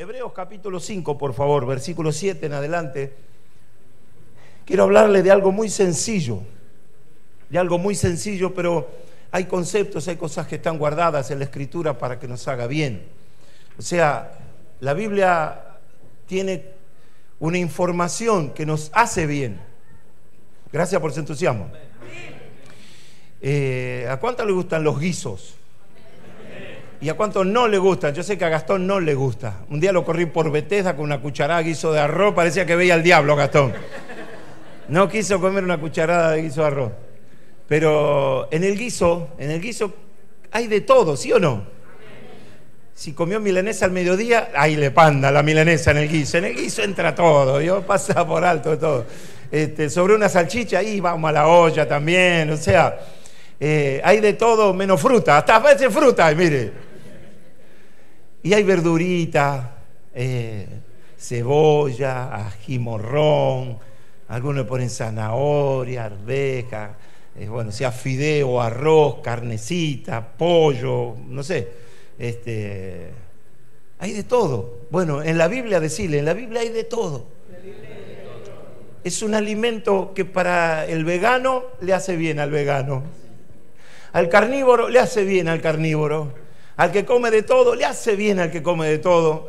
Hebreos capítulo 5, por favor, versículo 7 en adelante. Quiero hablarle de algo muy sencillo, pero hay conceptos, hay cosas que están guardadas en la Escritura para que nos haga bien. O sea, la Biblia tiene una información que nos hace bien. Gracias por su entusiasmo. ¿A cuánto le gustan los guisos? ¿Y a cuántos no le gustan? Yo sé que a Gastón no le gusta. Un día lo corrí por Bethesda con una cucharada de guiso de arroz. Parecía que veía al diablo, Gastón. No quiso comer una cucharada de guiso de arroz. Pero en el guiso hay de todo, ¿sí o no? Si comió milanesa al mediodía, ahí le panda la milanesa en el guiso. En el guiso entra todo, yo pasa por alto de todo. Sobre una salchicha, ahí vamos a la olla también. O sea, hay de todo menos fruta. Hasta a veces fruta, mire. Y hay verdurita, cebolla, ají morrón, algunos le ponen zanahoria, arveja, bueno, sea fideo, arroz, carnecita, pollo, no sé. Hay de todo. Bueno, en la Biblia decirle, en la Biblia hay de todo. Es un alimento que para el vegano le hace bien al vegano. Al carnívoro le hace bien al carnívoro. Al que come de todo, le hace bien al que come de todo.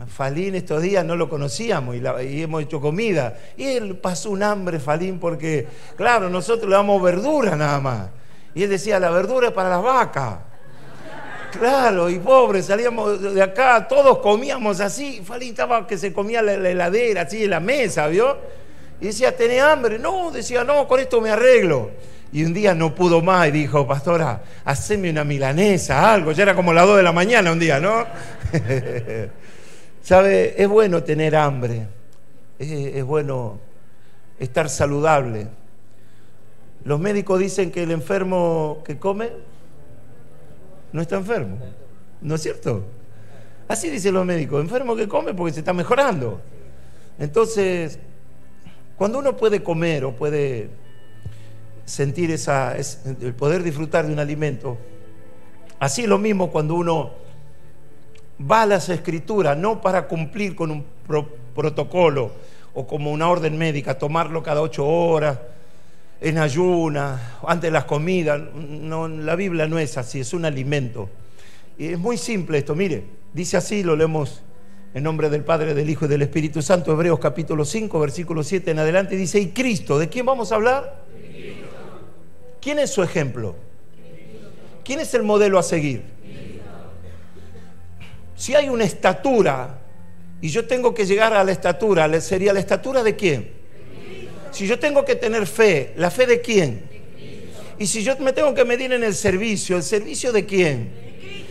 Falín estos días no lo conocíamos y hemos hecho comida. Y él pasó un hambre, Falín, porque, claro, nosotros le damos verdura nada más. Y él decía, la verdura es para las vacas. Claro, y pobre, salíamos de acá, todos comíamos así. Falín estaba que se comía la heladera, así en la mesa, ¿vio? Y decía, ¿tenés hambre? No, decía, no, con esto me arreglo. Y un día no pudo más y dijo, pastora, haceme una milanesa, algo. Ya era como las 2 de la mañana un día, ¿no? ¿Sabe? Es bueno tener hambre. Es bueno estar saludable. Los médicos dicen que el enfermo que come no está enfermo. ¿No es cierto? Así dicen los médicos, enfermo que come porque se está mejorando. Entonces, cuando uno puede comer o puede sentir el poder disfrutar de un alimento, así es lo mismo cuando uno va a las Escrituras, no para cumplir con un protocolo o como una orden médica, tomarlo cada 8 horas, en ayuna, antes de las comidas. No, la Biblia no es así, es un alimento. Y es muy simple esto, mire, dice así, lo leemos en nombre del Padre, del Hijo y del Espíritu Santo, Hebreos capítulo 5, versículo 7 en adelante, dice, ¿y Cristo? ¿De quién vamos a hablar? ¿Quién es su ejemplo? ¿Quién es el modelo a seguir? Si hay una estatura y yo tengo que llegar a la estatura, ¿sería la estatura de quién? Si yo tengo que tener fe, ¿la fe de quién? Y si yo me tengo que medir en ¿el servicio de quién?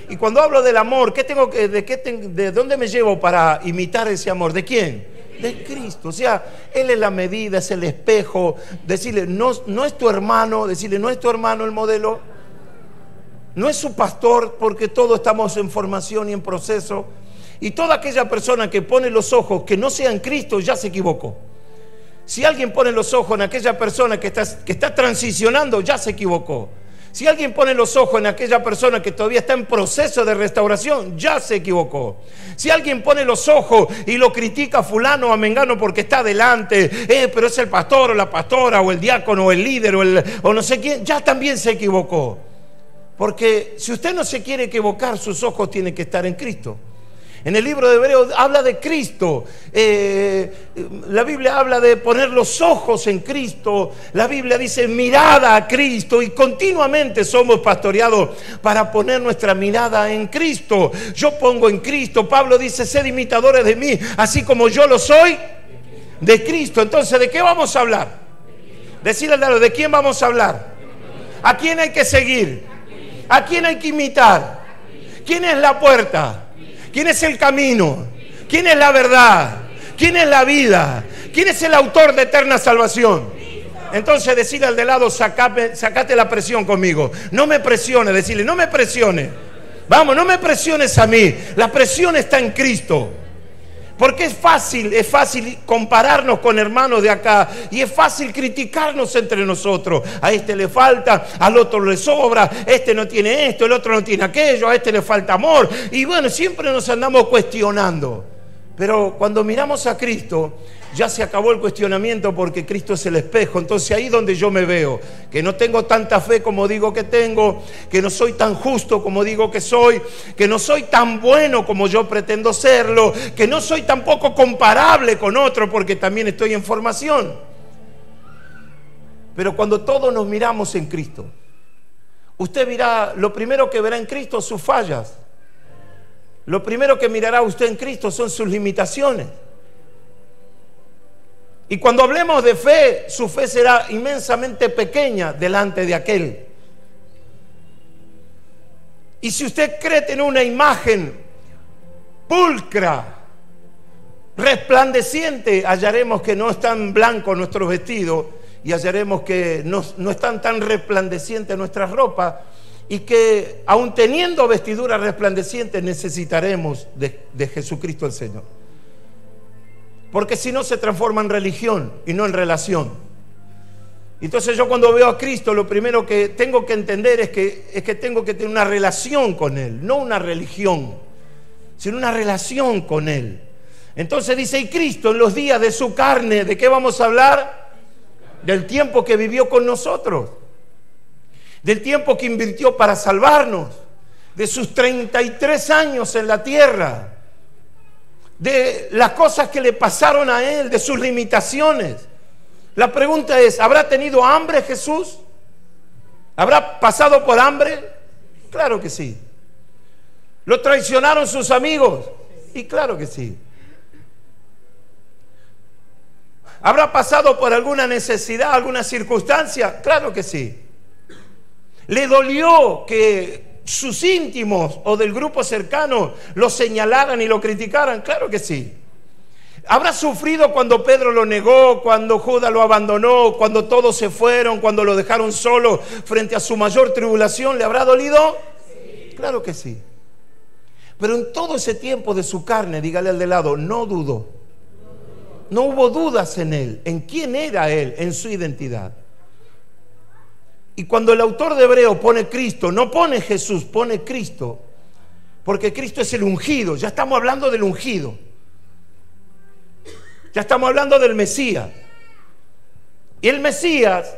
Y cuando hablo del amor, ¿de dónde me llevo para imitar ese amor? ¿De quién? De Cristo. O sea, Él es la medida, es el espejo. Decirle, no es tu hermano, decirle, no es tu hermano el modelo, no es su pastor, porque todos estamos en formación y en proceso. Y toda aquella persona que pone los ojos que no sea en Cristo ya se equivocó. Si alguien pone los ojos en aquella persona que está transicionando, ya se equivocó. Si alguien pone los ojos en aquella persona que todavía está en proceso de restauración, ya se equivocó. Si alguien pone los ojos y lo critica a fulano o a mengano porque está adelante, pero es el pastor o la pastora o el diácono o el líder o no sé quién, ya también se equivocó. Porque si usted no se quiere equivocar, sus ojos tienen que estar en Cristo. En el libro de Hebreos habla de Cristo. La Biblia habla de poner los ojos en Cristo. La Biblia dice mirada a Cristo. Y continuamente somos pastoreados para poner nuestra mirada en Cristo. Yo pongo en Cristo. Pablo dice, sed imitadores de mí, así como yo lo soy de Cristo. Entonces, ¿de qué vamos a hablar? Decirle al lado, ¿de quién vamos a hablar? ¿A quién hay que seguir? ¿A quién hay que imitar? ¿Quién es la puerta? ¿Quién es el camino? ¿Quién es la verdad? ¿Quién es la vida? ¿Quién es el autor de eterna salvación? Entonces decirle al de lado, sacate la presión conmigo. No me presiones, decirle, no me presiones. Vamos, no me presiones a mí. La presión está en Cristo. Porque es fácil compararnos con hermanos de acá y es fácil criticarnos entre nosotros. A este le falta, al otro le sobra, este no tiene esto, el otro no tiene aquello, a este le falta amor. Y bueno, siempre nos andamos cuestionando. Pero cuando miramos a Cristo, ya se acabó el cuestionamiento porque Cristo es el espejo. Entonces ahí donde yo me veo, que no tengo tanta fe como digo que tengo, que no soy tan justo como digo que soy, que no soy tan bueno como yo pretendo serlo, que no soy tampoco comparable con otro porque también estoy en formación. Pero cuando todos nos miramos en Cristo, usted verá, lo primero que verá en Cristo sus fallas. Lo primero que mirará usted en Cristo son sus limitaciones. Y cuando hablemos de fe, su fe será inmensamente pequeña delante de aquel. Y si usted cree tener una imagen pulcra, resplandeciente, hallaremos que no están blancos nuestros vestidos y hallaremos que no están tan resplandecientes nuestras ropas. Y que aun teniendo vestiduras resplandecientes necesitaremos de Jesucristo el Señor. Porque si no se transforma en religión y no en relación. Entonces yo cuando veo a Cristo lo primero que tengo que entender es que tengo que tener una relación con Él. No una religión, sino una relación con Él. Entonces dice, y Cristo en los días de su carne, ¿de qué vamos a hablar? Del tiempo que vivió con nosotros. Del tiempo que invirtió para salvarnos, de sus 33 años en la tierra, de las cosas que le pasaron a Él, de sus limitaciones. La pregunta es, ¿habrá tenido hambre Jesús? ¿Habrá pasado por hambre? Claro que sí. ¿Lo traicionaron sus amigos? Y claro que sí. ¿Habrá pasado por alguna necesidad, alguna circunstancia? Claro que sí. ¿Le dolió que sus íntimos o del grupo cercano lo señalaran y lo criticaran? Claro que sí. ¿Habrá sufrido cuando Pedro lo negó, cuando Judas lo abandonó, cuando todos se fueron, cuando lo dejaron solo frente a su mayor tribulación? ¿Le habrá dolido? Sí. Claro que sí. Pero en todo ese tiempo de su carne, dígale al de lado, no dudó. No hubo dudas en él, en quién era él, en su identidad. Y cuando el autor de Hebreo pone Cristo, no pone Jesús, pone Cristo, porque Cristo es el ungido. Ya estamos hablando del ungido. Ya estamos hablando del Mesías. Y el Mesías,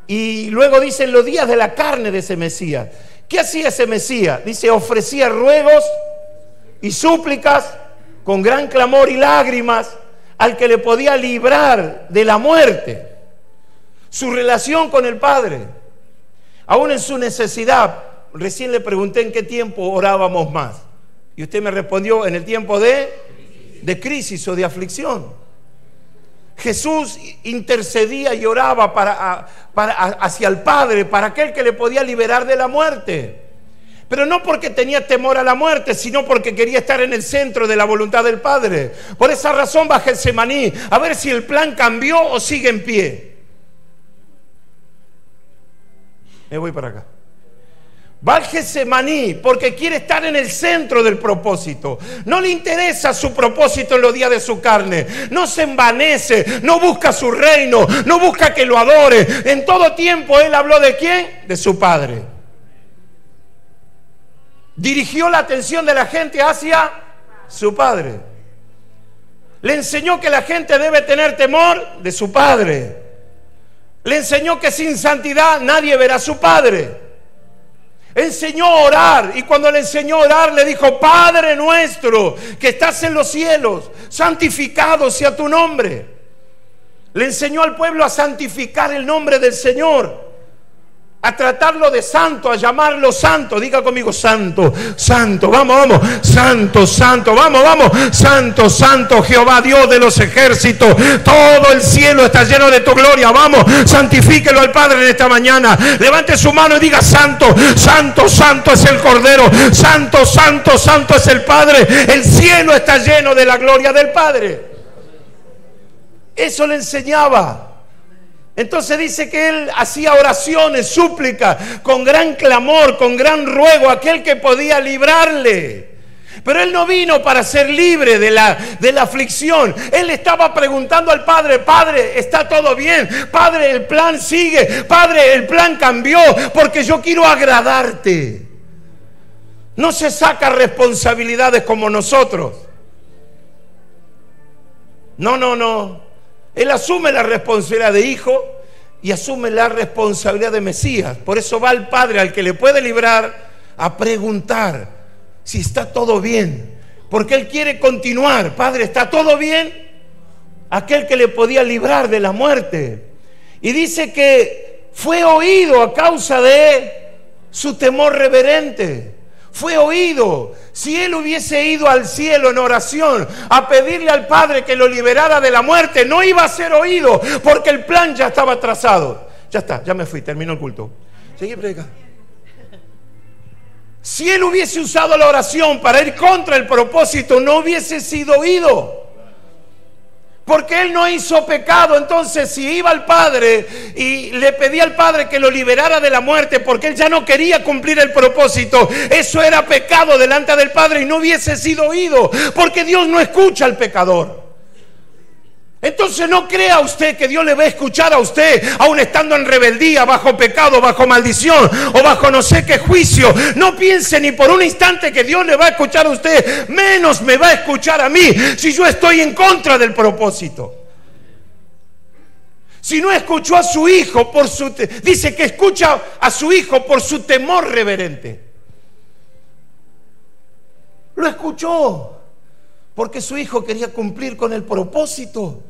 y luego dicen los días de la carne de ese Mesías. ¿Qué hacía ese Mesías? Dice, ofrecía ruegos y súplicas con gran clamor y lágrimas al que le podía librar de la muerte. Su relación con el Padre, aún en su necesidad. Recién le pregunté en qué tiempo orábamos más y usted me respondió en el tiempo de crisis o de aflicción. Jesús intercedía y oraba hacia el Padre, para aquel que le podía liberar de la muerte, pero no porque tenía temor a la muerte, sino porque quería estar en el centro de la voluntad del Padre. Por esa razón va a Getsemaní a ver si el plan cambió o sigue en pie. Me voy para acá. Va al Getsemaní porque quiere estar en el centro del propósito. No le interesa su propósito en los días de su carne. No se envanece, no busca su reino, no busca que lo adore. En todo tiempo él habló ¿de quién? De su Padre. Dirigió la atención de la gente hacia su Padre. Le enseñó que la gente debe tener temor de su Padre. Le enseñó que sin santidad nadie verá a su Padre. Enseñó a orar, y cuando le enseñó a orar le dijo: Padre nuestro que estás en los cielos, santificado sea tu nombre. Le enseñó al pueblo a santificar el nombre del Señor, a tratarlo de santo, a llamarlo santo. Diga conmigo: santo, santo, vamos, vamos, santo, santo, vamos, vamos, santo, santo, Jehová Dios de los ejércitos, todo el cielo está lleno de tu gloria. Vamos, santifíquelo al Padre en esta mañana. Levante su mano y diga: santo, santo, santo es el Cordero, santo, santo, santo es el Padre. El cielo está lleno de la gloria del Padre. Eso le enseñaba. Entonces dice que él hacía oraciones, súplicas, con gran clamor, con gran ruego a aquel que podía librarle. Pero él no vino para ser libre de la aflicción. Él estaba preguntando al Padre: Padre, ¿está todo bien? Padre, el plan sigue. Padre, el plan cambió, porque yo quiero agradarte. No se saca responsabilidades como nosotros. No. Él asume la responsabilidad de hijo y asume la responsabilidad de Mesías. Por eso va al Padre, al que le puede librar, a preguntar si está todo bien, porque él quiere continuar. Padre, ¿está todo bien? Aquel que le podía librar de la muerte. Y dice que fue oído a causa de su temor reverente. Fue oído. Si él hubiese ido al cielo en oración a pedirle al Padre que lo liberara de la muerte, no iba a ser oído, porque el plan ya estaba trazado. Ya está, ya me fui, terminó el culto. Seguí predicando. Si él hubiese usado la oración para ir contra el propósito, no hubiese sido oído. Porque él no hizo pecado. Entonces, si iba al Padre y le pedía al Padre que lo liberara de la muerte porque él ya no quería cumplir el propósito, eso era pecado delante del Padre y no hubiese sido oído, porque Dios no escucha al pecador. Entonces no crea usted que Dios le va a escuchar a usted aún estando en rebeldía, bajo pecado, bajo maldición o bajo no sé qué juicio. No piense ni por un instante que Dios le va a escuchar a usted, menos me va a escuchar a mí si yo estoy en contra del propósito. Si no escuchó a su hijo por su... Dice que escucha a su hijo por su temor reverente. Lo escuchó porque su hijo quería cumplir con el propósito.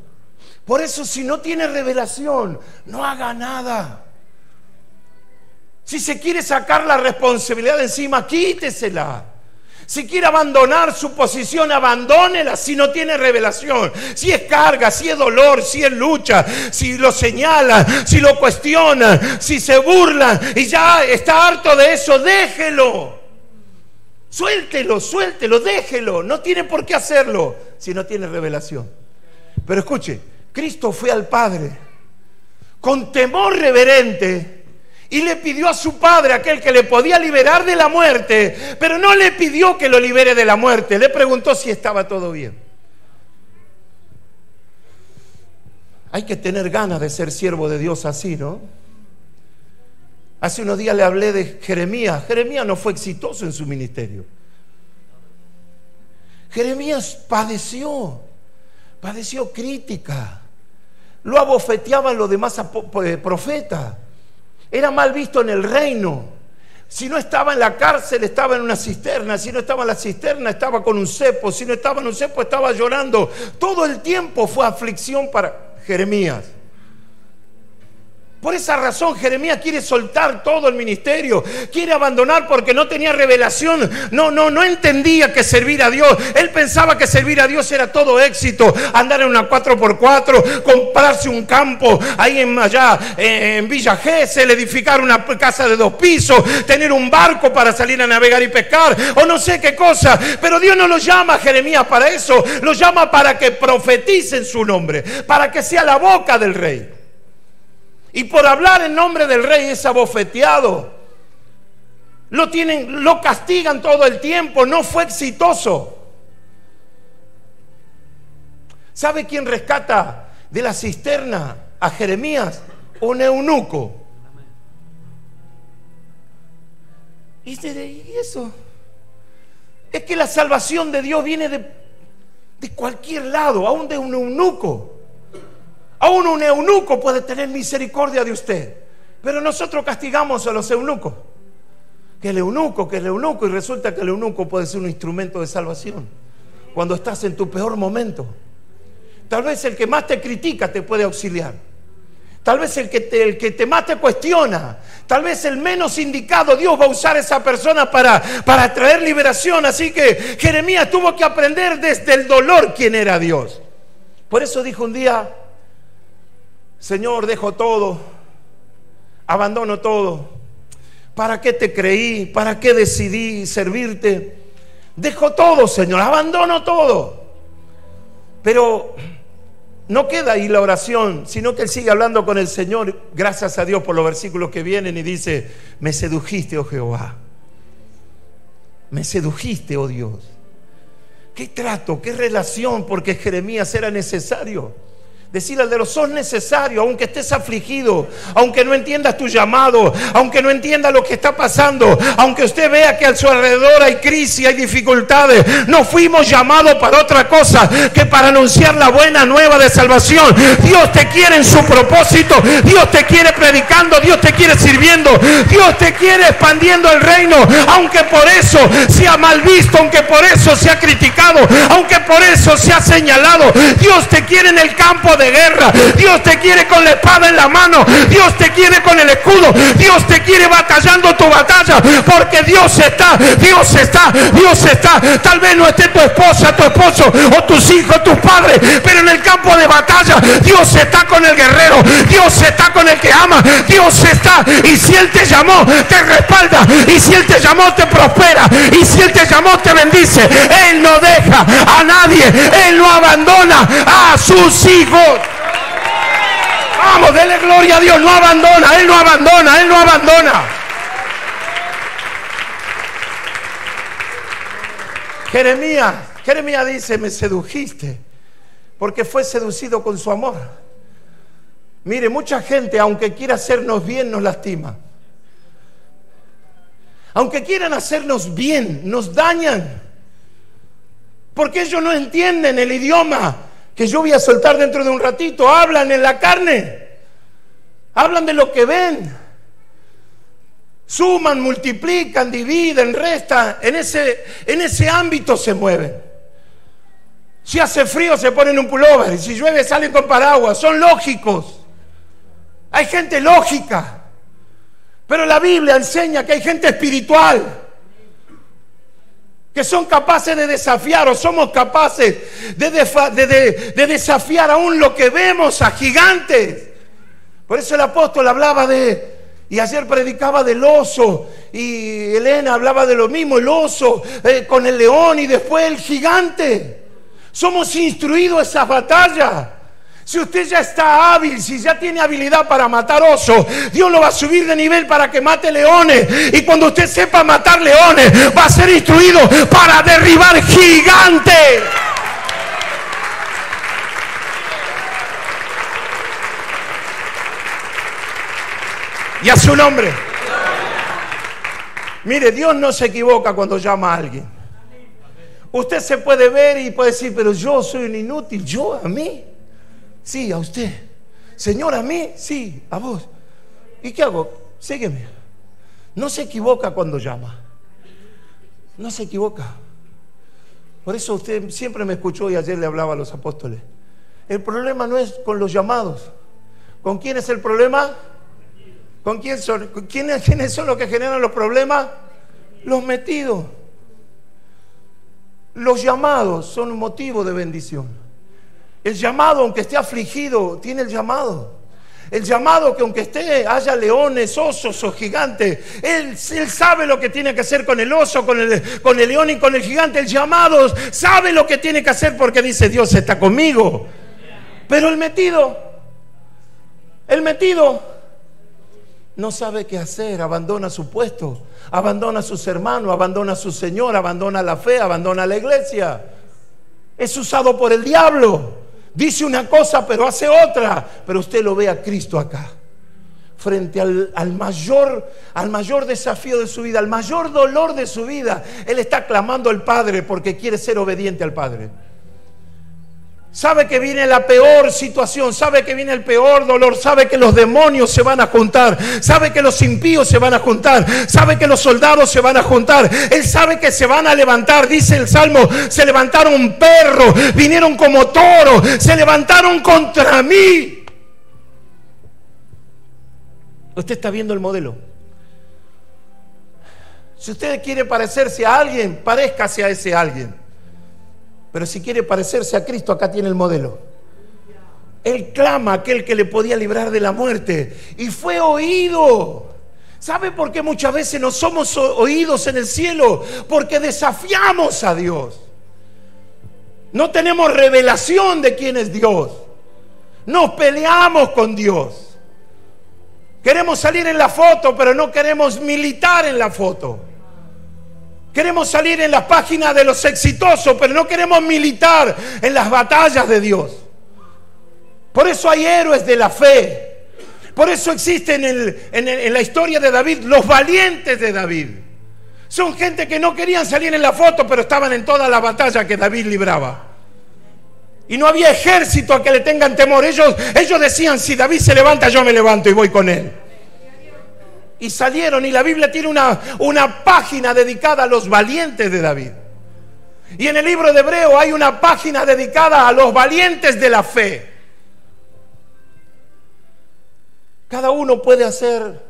Por eso, si no tiene revelación, no haga nada. Si se quiere sacar la responsabilidad de encima, quítesela. Si quiere abandonar su posición, abandónela si no tiene revelación. Si es carga, si es dolor, si es lucha, si lo señala, si lo cuestiona, si se burla y ya está harto de eso, déjelo. Suéltelo, déjelo. No tiene por qué hacerlo si no tiene revelación. Pero escuche, Cristo fue al Padre con temor reverente y le pidió a su Padre, aquel que le podía liberar de la muerte, pero no le pidió que lo libere de la muerte, le preguntó si estaba todo bien. Hay que tener ganas de ser siervo de Dios así, ¿no? Hace unos días le hablé de Jeremías. Jeremías no fue exitoso en su ministerio. Jeremías padeció crítica. Lo abofeteaban los demás profetas. Era mal visto en el reino. Si no estaba en la cárcel, estaba en una cisterna. Si no estaba en la cisterna, estaba con un cepo. Si no estaba en un cepo, estaba llorando. Todo el tiempo fue aflicción para Jeremías. Por esa razón Jeremías quiere soltar todo el ministerio, quiere abandonar porque no tenía revelación, no entendía que servir a Dios. Él pensaba que servir a Dios era todo éxito, andar en una 4x4, comprarse un campo ahí en Villa Gesell, edificar una casa de 2 pisos, tener un barco para salir a navegar y pescar, o no sé qué cosa. Pero Dios no lo llama a Jeremías para eso, lo llama para que profetice en su nombre, para que sea la boca del rey. Y por hablar en nombre del rey es abofeteado. Lo castigan todo el tiempo. No fue exitoso. ¿Sabe quién rescata de la cisterna a Jeremías? Un eunuco. Y eso es que la salvación de Dios viene de cualquier lado, aún de un eunuco. Aún un eunuco puede tener misericordia de usted. Pero nosotros castigamos a los eunucos. Que el eunuco, y resulta que el eunuco puede ser un instrumento de salvación cuando estás en tu peor momento. Tal vez el que más te critica te puede auxiliar. Tal vez el que más te cuestiona, tal vez el menos indicado, Dios va a usar a esa persona para traer liberación. Así que Jeremías tuvo que aprender desde el dolor quién era Dios. Por eso dijo un día: Señor, dejo todo, abandono todo. ¿Para qué te creí? ¿Para qué decidí servirte? Dejo todo, Señor, abandono todo. Pero no queda ahí la oración, sino que él sigue hablando con el Señor. Gracias a Dios por los versículos que vienen y dice: me sedujiste, oh Jehová. Me sedujiste, oh Dios. qué trato, qué relación, porque Jeremías era necesario. Decirle al dedo, sos necesario, aunque estés afligido, aunque no entiendas tu llamado, aunque no entiendas lo que está pasando, aunque usted vea que a su alrededor hay crisis, hay dificultades. No fuimos llamados para otra cosa que para anunciar la buena nueva de salvación. Dios te quiere en su propósito, Dios te quiere predicando, Dios te quiere sirviendo, Dios te quiere expandiendo el reino, aunque por eso sea mal visto, aunque por eso sea criticado, aunque por eso sea señalado. Dios te quiere en el campo de guerra, Dios te quiere con la espada en la mano, Dios te quiere con el escudo, Dios te quiere batallando tu batalla, porque Dios está, Dios está, Dios está. Tal vez no esté tu esposa, tu esposo o tus hijos, tus padres, pero en el campo de batalla Dios está con el guerrero, Dios está con el que ama, Dios está. Y si Él te llamó, te respalda, y si Él te llamó, te prospera, y si Él te llamó, te bendice. Él no deja a nadie, Él no abandona a sus hijos. Vamos, denle gloria a Dios. No abandona, Él no abandona, Él no abandona. Jeremías dice, me sedujiste, porque fue seducido con su amor. Mire, mucha gente, aunque quiera hacernos bien, nos lastima. Aunque quieran hacernos bien, nos dañan, porque ellos no entienden el idioma que yo voy a soltar dentro de un ratito. Hablan en la carne, hablan de lo que ven, suman, multiplican, dividen, restan. En ese ámbito se mueven. Si hace frío se ponen un pullover, y si llueve salen con paraguas. Son lógicos. Hay gente lógica, pero la Biblia enseña que hay gente espiritual, que son capaces de desafiar, o somos capaces de desafiar aún lo que vemos a gigantes. Por eso el apóstol hablaba y ayer predicaba del oso, y Elena hablaba de lo mismo, el oso con el león y después el gigante. Somos instruidos a esas batallas. Si usted ya está hábil, si ya tiene habilidad para matar osos, Dios lo va a subir de nivel para que mate leones. Y cuando usted sepa matar leones, va a ser instruido para derribar gigantes. Y a su nombre. Mire, Dios no se equivoca cuando llama a alguien. Usted se puede ver y puede decir, pero yo soy un inútil. ¿Yo? ¿A mí? Sí, a usted. Señor, ¿a mí? Sí, a vos. ¿Y qué hago? Sígueme. No se equivoca cuando llama. No se equivoca. Por eso usted siempre me escuchó y ayer le hablaba a los apóstoles. El problema no es con los llamados. ¿Con quién es el problema? ¿Con quién son? ¿Quiénes son los que generan los problemas? Los metidos. Los llamados son un motivo de bendición. El llamado, aunque esté afligido, tiene el llamado. El llamado que aunque haya leones, osos o gigantes, él sabe lo que tiene que hacer con el oso, con el león y con el gigante. El llamado sabe lo que tiene que hacer porque dice, Dios está conmigo. Pero el metido no sabe qué hacer, abandona su puesto, abandona a sus hermanos, abandona a su Señor, abandona la fe, abandona la iglesia. Es usado por el diablo. Dice una cosa pero hace otra. Pero usted lo ve a Cristo acá, frente al mayor desafío de su vida, al mayor dolor de su vida. Él está clamando al Padre porque quiere ser obediente al Padre. Sabe que viene la peor situación, sabe que viene el peor dolor, sabe que los demonios se van a juntar, sabe que los impíos se van a juntar, sabe que los soldados se van a juntar. Él sabe que se van a levantar, dice el Salmo, se levantaron perros, vinieron como toros, se levantaron contra mí. Usted está viendo el modelo. Si usted quiere parecerse a alguien, parezcase a ese alguien. Pero si quiere parecerse a Cristo, acá tiene el modelo. Él clama a aquel que le podía librar de la muerte y fue oído. ¿Sabe por qué muchas veces no somos oídos en el cielo? Porque desafiamos a Dios. No tenemos revelación de quién es Dios. Nos peleamos con Dios. Queremos salir en la foto, pero no queremos militar en la foto. Queremos salir en las páginas de los exitosos, pero no queremos militar en las batallas de Dios. Por eso hay héroes de la fe. Por eso existen en la historia de David los valientes de David. Son gente que no querían salir en la foto, pero estaban en toda la batalla que David libraba. Y no había ejército a que le tengan temor. Ellos decían, si David se levanta, yo me levanto y voy con él. Y salieron, y la Biblia tiene una página dedicada a los valientes de David. Y en el libro de Hebreo hay una página dedicada a los valientes de la fe. Cada uno puede hacer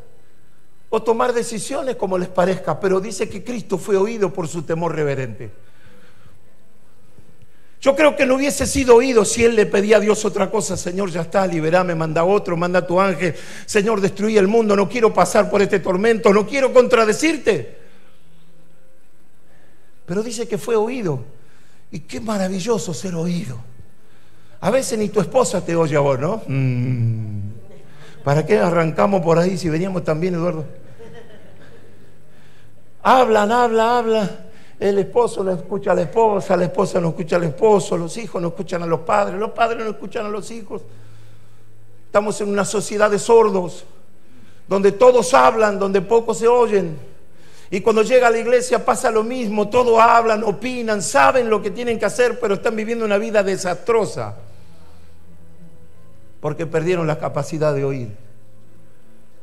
o tomar decisiones como les parezca, pero dice que Cristo fue oído por su temor reverente. Yo creo que no hubiese sido oído si él le pedía a Dios otra cosa. Señor, ya está, liberame, manda otro, manda a tu ángel. Señor, destruí el mundo, no quiero pasar por este tormento, no quiero contradecirte. Pero dice que fue oído. Y qué maravilloso ser oído. A veces ni tu esposa te oye a vos, ¿no? ¿Para qué arrancamos por ahí si veníamos tan bien, Eduardo? Hablan. El esposo no escucha a la esposa no escucha al esposo, los hijos no escuchan a los padres no escuchan a los hijos. Estamos en una sociedad de sordos, donde todos hablan, donde pocos se oyen. Y cuando llega a la iglesia pasa lo mismo, todos hablan, opinan, saben lo que tienen que hacer, pero están viviendo una vida desastrosa, porque perdieron la capacidad de oír,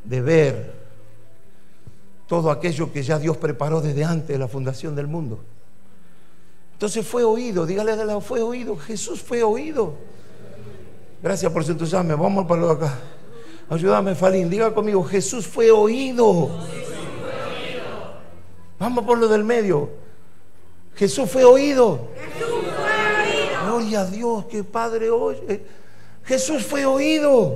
de ver todo aquello que ya Dios preparó desde antes de la fundación del mundo. Entonces fue oído, dígale de lado, fue oído, Jesús fue oído. Gracias por su entusiasmo, vamos para lo de acá. Ayúdame, Falín, diga conmigo, Jesús fue oído. Vamos por lo del medio. Jesús fue oído. Gloria a Dios, que Padre oye. Jesús fue oído.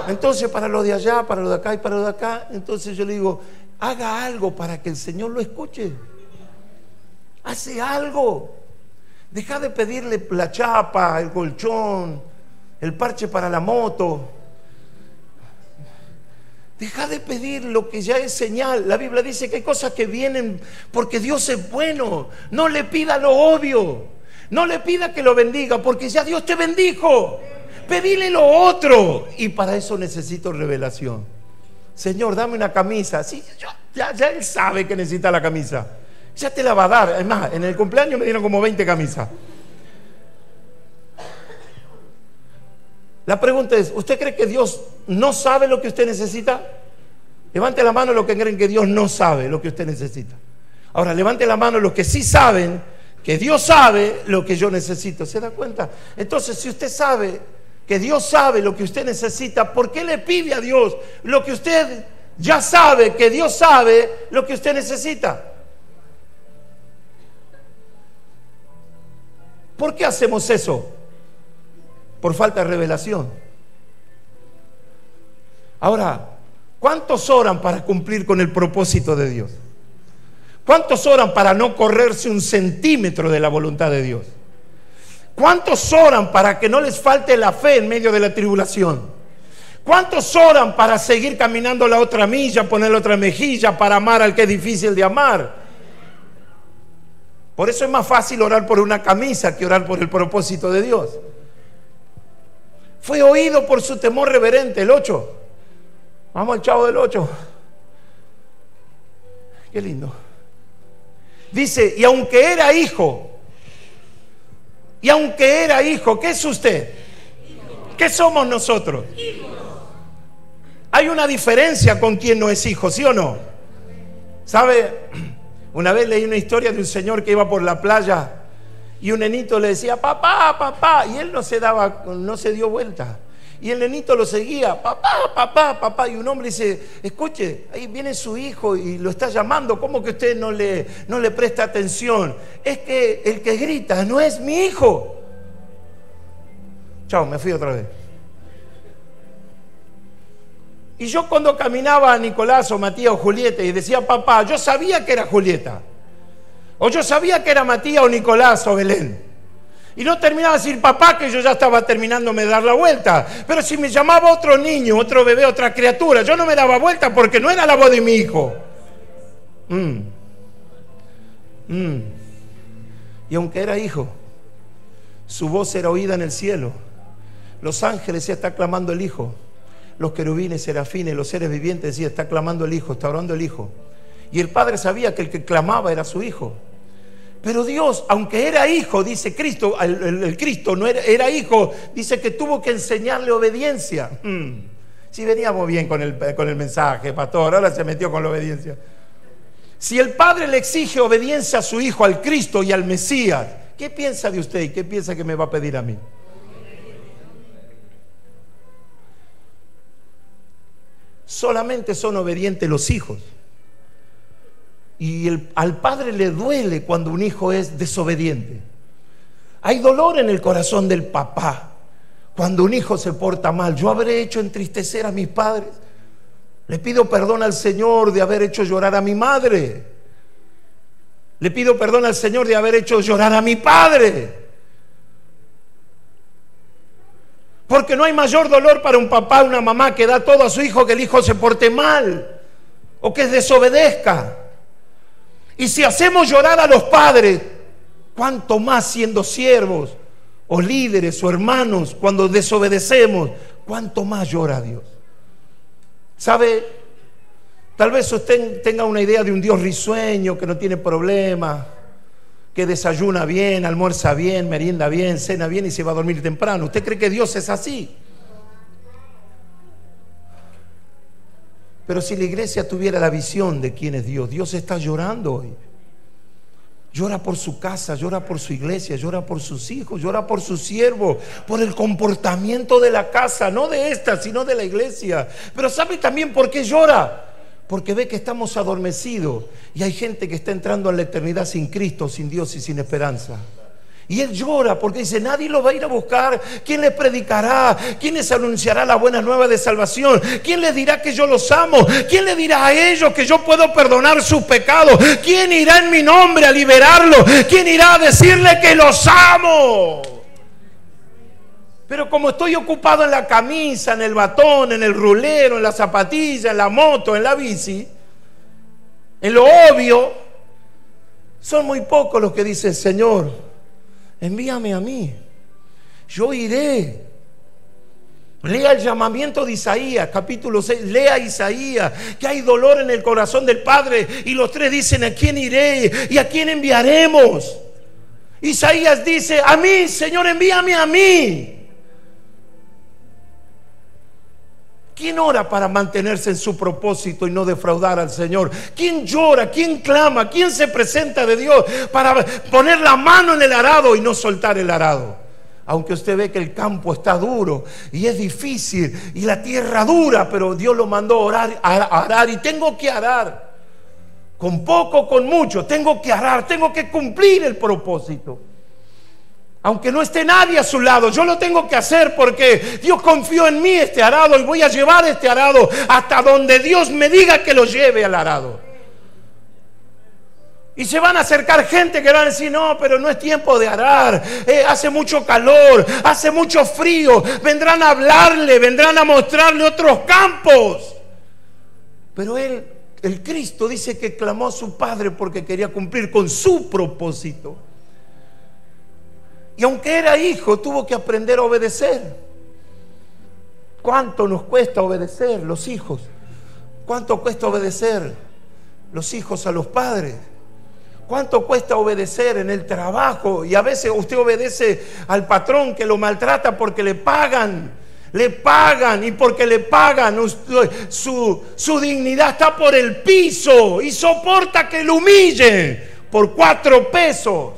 Entonces, para lo de allá, para lo de acá y para lo de acá, entonces yo le digo, haga algo para que el Señor lo escuche. Hace algo. Deja de pedirle la chapa, el colchón, el parche para la moto. Deja de pedir lo que ya es señal. La Biblia dice que hay cosas que vienen porque Dios es bueno. No le pida lo obvio. No le pida que lo bendiga, porque ya Dios te bendijo. Pedile lo otro. Y para eso necesito revelación. Señor, dame una camisa. Sí, ya Él sabe que necesita la camisa. Ya te la va a dar. Además, en el cumpleaños me dieron como 20 camisas. La pregunta es, ¿usted cree que Dios no sabe lo que usted necesita? Levante la mano los que creen que Dios no sabe lo que usted necesita. Ahora, levante la mano los que sí saben que Dios sabe lo que yo necesito. ¿Se da cuenta? Entonces, si usted sabe que Dios sabe lo que usted necesita, ¿por qué le pide a Dios lo que usted ya sabe que Dios sabe lo que usted necesita? ¿Por qué hacemos eso? Por falta de revelación. Ahora, ¿cuántos oran para cumplir con el propósito de Dios? ¿Cuántos oran para no correrse un centímetro de la voluntad de Dios? ¿Cuántos oran para que no les falte la fe en medio de la tribulación? ¿Cuántos oran para seguir caminando la otra milla, poner la otra mejilla, para amar al que es difícil de amar? Por eso es más fácil orar por una camisa que orar por el propósito de Dios. Fue oído por su temor reverente, el 8. Vamos al chavo del 8. Qué lindo. Dice, y aunque era hijo, ¿qué es usted? ¿Qué somos nosotros? Hay una diferencia con quien no es hijo, ¿sí o no? ¿Sabe? Una vez leí una historia de un señor que iba por la playa y un nenito le decía, papá, papá, y él no se dio vuelta. Y el nenito lo seguía, papá, papá, papá. Y un hombre dice, escuche, ahí viene su hijo y lo está llamando. ¿Cómo que usted no le presta atención? Es que el que grita no es mi hijo. Chao, me fui otra vez. Y yo cuando caminaba a Nicolás o Matías o Julieta y decía papá, yo sabía que era Julieta. O yo sabía que era Matías o Nicolás o Belén. Y no terminaba de decir papá, que yo ya estaba terminándome de dar la vuelta. Pero si me llamaba otro niño, otro bebé, otra criatura, yo no me daba vuelta porque no era la voz de mi hijo. Y aunque era hijo, su voz era oída en el cielo. Los ángeles decían, está clamando el Hijo. Los querubines, serafines, los seres vivientes decían, está clamando el Hijo, está orando el Hijo. Y el Padre sabía que el que clamaba era su Hijo. Pero Dios, aunque era hijo, dice Cristo, el Cristo no era hijo, dice que tuvo que enseñarle obediencia. Si veníamos bien con el mensaje, pastor, ahora se metió con la obediencia. Si el Padre le exige obediencia a su Hijo, al Cristo y al Mesías, ¿qué piensa de usted y qué piensa que me va a pedir a mí? Solamente son obedientes los hijos. Y al padre le duele cuando un hijo es desobediente. Hay dolor en el corazón del papá cuando un hijo se porta mal. Yo habré hecho entristecer a mis padres. Le pido perdón al Señor de haber hecho llorar a mi madre. Le pido perdón al Señor de haber hecho llorar a mi padre. Porque no hay mayor dolor para un papá o una mamá que da todo a su hijo que el hijo se porte mal o que desobedezca. Y si hacemos llorar a los padres, cuánto más siendo siervos o líderes o hermanos, cuando desobedecemos, cuánto más llora Dios. ¿Sabe? Tal vez usted tenga una idea de un Dios risueño, que no tiene problema, que desayuna bien, almuerza bien, merienda bien, cena bien y se va a dormir temprano. ¿Usted cree que Dios es así? Pero si la iglesia tuviera la visión de quién es Dios, Dios está llorando hoy. Llora por su casa, llora por su iglesia, llora por sus hijos, llora por sus siervos, por el comportamiento de la casa, no de esta, sino de la iglesia. Pero ¿sabe también por qué llora? Porque ve que estamos adormecidos y hay gente que está entrando en la eternidad sin Cristo, sin Dios y sin esperanza. Y él llora porque dice, nadie los va a ir a buscar. ¿Quién les predicará? ¿Quién les anunciará la buena nueva de salvación? ¿Quién les dirá que yo los amo? ¿Quién les dirá a ellos que yo puedo perdonar sus pecados? ¿Quién irá en mi nombre a liberarlos? ¿Quién irá a decirle que los amo? Pero como estoy ocupado en la camisa, en el batón, en el rulero, en la zapatilla, en la moto, en la bici, en lo obvio, son muy pocos los que dicen, Señor, envíame a mí, yo iré. Lea el llamamiento de Isaías, capítulo 6, lea Isaías, que hay dolor en el corazón del Padre, y los tres dicen, ¿a quién iré? ¿Y a quién enviaremos? Isaías dice, a mí, Señor, envíame a mí. ¿Quién ora para mantenerse en su propósito y no defraudar al Señor? ¿Quién llora? ¿Quién clama? ¿Quién se presenta de Dios para poner la mano en el arado y no soltar el arado? Aunque usted ve que el campo está duro y es difícil y la tierra dura, pero Dios lo mandó a arar y tengo que arar. Con poco, con mucho, tengo que arar, tengo que cumplir el propósito. Aunque no esté nadie a su lado, yo lo tengo que hacer porque Dios confió en mí este arado y voy a llevar este arado hasta donde Dios me diga que lo lleve al arado. Y se van a acercar gente que van a decir, no, pero no es tiempo de arar, hace mucho calor, hace mucho frío, vendrán a hablarle, vendrán a mostrarle otros campos. Pero el Cristo dice que clamó a su Padre porque quería cumplir con su propósito. Y aunque era hijo, tuvo que aprender a obedecer. ¿Cuánto nos cuesta obedecer los hijos? ¿Cuánto cuesta obedecer los hijos a los padres? ¿Cuánto cuesta obedecer en el trabajo? Y a veces usted obedece al patrón que lo maltrata porque le pagan. Y porque le pagan, su dignidad está por el piso y soporta que lo humillen por 4 pesos.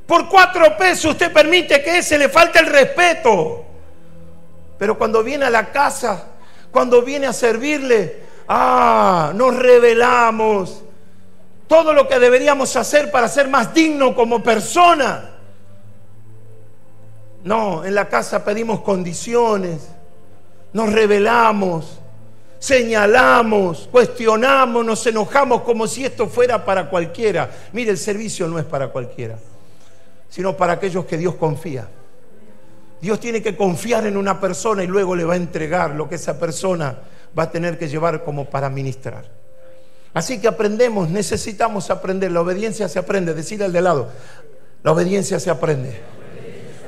Por 4 pesos usted permite que ese le falte el respeto. Pero cuando viene a la casa, cuando viene a servirle, nos rebelamos. Todo lo que deberíamos hacer para ser más dignos como persona. No, en la casa pedimos condiciones, nos rebelamos, señalamos, cuestionamos, nos enojamos como si esto fuera para cualquiera. Mire, el servicio no es para cualquiera, sino para aquellos que Dios confía. Dios tiene que confiar en una persona y luego le va a entregar lo que esa persona va a tener que llevar como para ministrar. Así que aprendemos, necesitamos aprender. La obediencia se aprende. Decirle al de lado, la obediencia se aprende.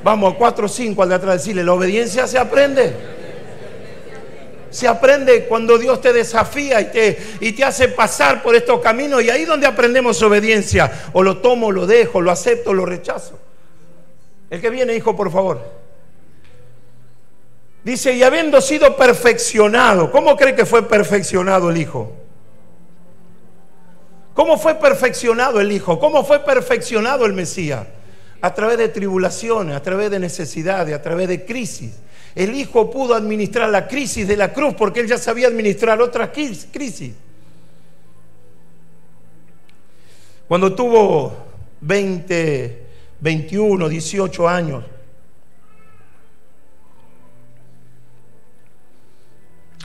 Vamos, 4 o 5 al de atrás, decirle, la obediencia se aprende. Se aprende cuando Dios te desafía y te hace pasar por estos caminos. Y ahí es donde aprendemos obediencia. O lo tomo, lo dejo, lo acepto, lo rechazo. El que viene, hijo, por favor. Dice, y habiendo sido perfeccionado. ¿Cómo cree que fue perfeccionado el hijo? ¿Cómo fue perfeccionado el hijo? ¿Cómo fue perfeccionado el Mesías? A través de tribulaciones, a través de necesidades, a través de crisis. El hijo pudo administrar la crisis de la cruz porque él ya sabía administrar otras crisis. Cuando tuvo 20, 21, 18 años,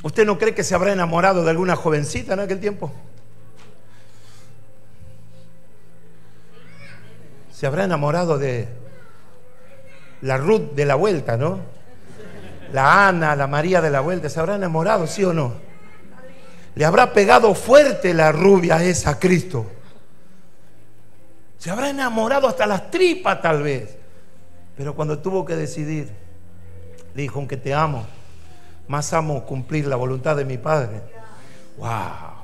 ¿usted no cree que se habrá enamorado de alguna jovencita en aquel tiempo? Se habrá enamorado de la Ruth de la Vuelta, ¿no? La Ana, la María de la Vuelta. ¿Se habrá enamorado, sí o no? Le habrá pegado fuerte la rubia esa a Cristo. Se habrá enamorado hasta las tripas tal vez. Pero cuando tuvo que decidir, le dijo, aunque te amo, más amo cumplir la voluntad de mi Padre. ¡Wow!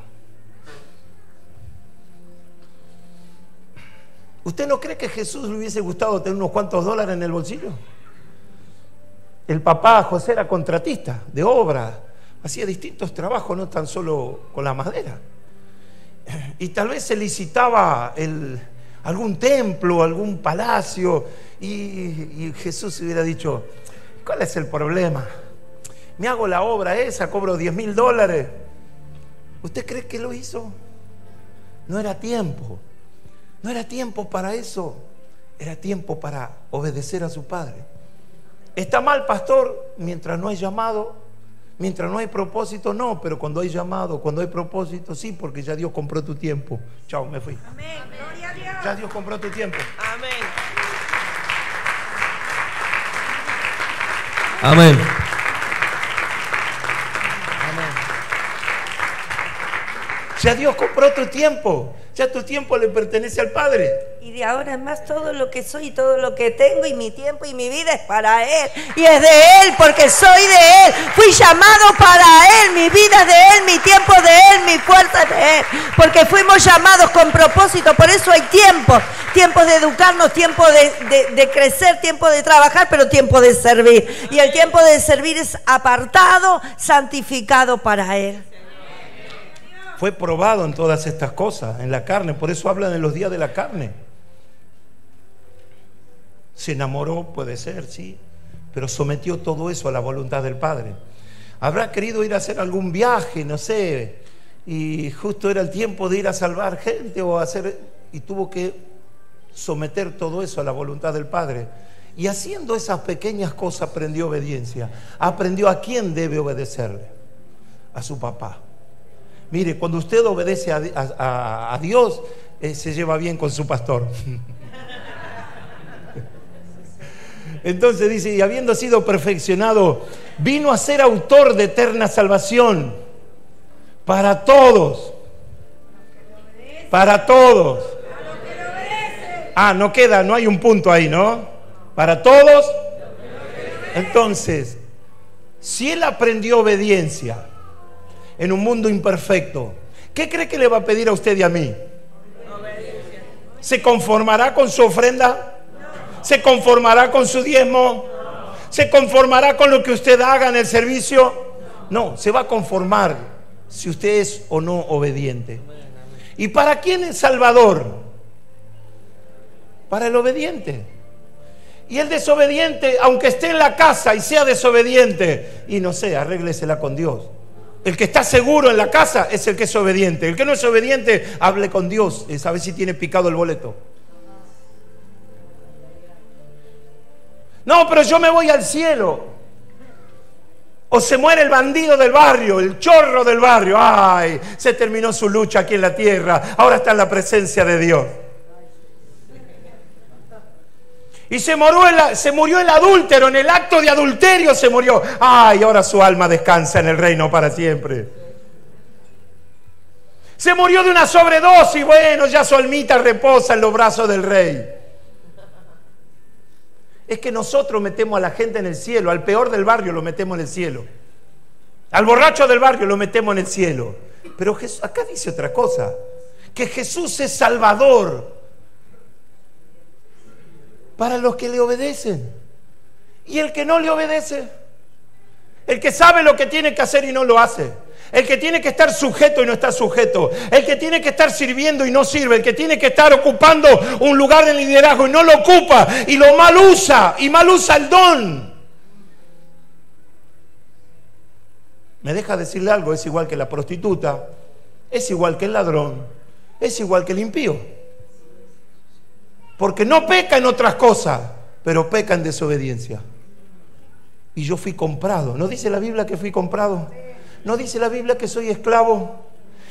¿Usted no cree que a Jesús le hubiese gustado tener unos cuantos dólares en el bolsillo? El papá José era contratista de obra, hacía distintos trabajos, no tan solo con la madera. Y tal vez se licitaba algún templo, algún palacio, y Jesús hubiera dicho, ¿cuál es el problema? Me hago la obra esa, cobro $10,000. ¿Usted cree que lo hizo? No era tiempo. No era tiempo para eso. Era tiempo para obedecer a su padre. ¿Está mal, pastor? Mientras no hay llamado, mientras no hay propósito, no. Pero cuando hay llamado, cuando hay propósito, sí, porque ya Dios compró tu tiempo. Chao, me fui. Amén. Gloria a Dios. Ya Dios compró tu tiempo. Amén. Amén. Ya Dios compró tu tiempo. Ya tu tiempo le pertenece al Padre. Y de ahora en más todo lo que soy, todo lo que tengo y mi tiempo y mi vida es para Él. Y es de Él porque soy de Él. Fui llamado para Él. Mi vida es de Él, mi tiempo es de Él, mi fuerza es de Él. Porque fuimos llamados con propósito. Por eso hay tiempos. Tiempos de educarnos, tiempo de crecer, tiempo de trabajar, pero tiempo de servir. Y el tiempo de servir es apartado, santificado para Él. Fue probado en todas estas cosas, en la carne. Por eso hablan de los días de la carne. Se enamoró, puede ser, sí, pero sometió todo eso a la voluntad del Padre. Habrá querido ir a hacer algún viaje, no sé, y justo era el tiempo de ir a salvar gente o hacer, y tuvo que someter todo eso a la voluntad del Padre. Y haciendo esas pequeñas cosas aprendió obediencia. Aprendió a quién debe obedecerle. A su papá. Mire, cuando usted obedece a Dios, se lleva bien con su pastor. Entonces dice, y habiendo sido perfeccionado, vino a ser autor de eterna salvación para todos. Para todos. Ah, no queda, no hay un punto ahí, ¿no? Para todos. Entonces, si él aprendió obediencia en un mundo imperfecto, ¿qué cree que le va a pedir a usted y a mí? Obediencia. ¿Se conformará con su ofrenda? No. ¿Se conformará con su diezmo? No. ¿Se conformará con lo que usted haga en el servicio? No, se va a conformar si usted es o no obediente. ¿Y para quién es Salvador? Para el obediente. Y el desobediente, aunque esté en la casa y sea desobediente, y no sé, arréglesela con Dios. El que está seguro en la casa es el que es obediente. El que no es obediente, hable con Dios y sabe si tiene picado el boleto. No, pero yo me voy al cielo. O se muere el bandido del barrio, el chorro del barrio. Ay, se terminó su lucha aquí en la tierra. Ahora está en la presencia de Dios. Y se murió el adúltero, en el acto de adulterio se murió. Ay, ahora su alma descansa en el reino para siempre. Se murió de una sobredosis. Bueno, ya su almita reposa en los brazos del Rey. Es que nosotros metemos a la gente en el cielo. Al peor del barrio lo metemos en el cielo. Al borracho del barrio lo metemos en el cielo. Pero Jesús, acá dice otra cosa. Que Jesús es Salvador para los que le obedecen. Y el que no le obedece, el que sabe lo que tiene que hacer y no lo hace, el que tiene que estar sujeto y no está sujeto, el que tiene que estar sirviendo y no sirve, el que tiene que estar ocupando un lugar de liderazgo y no lo ocupa y lo mal usa el don. Me deja decirle algo, es igual que la prostituta, es igual que el ladrón, es igual que el impío. Porque no peca en otras cosas, pero peca en desobediencia. Y yo fui comprado. ¿No dice la Biblia que fui comprado? ¿No dice la Biblia que soy esclavo?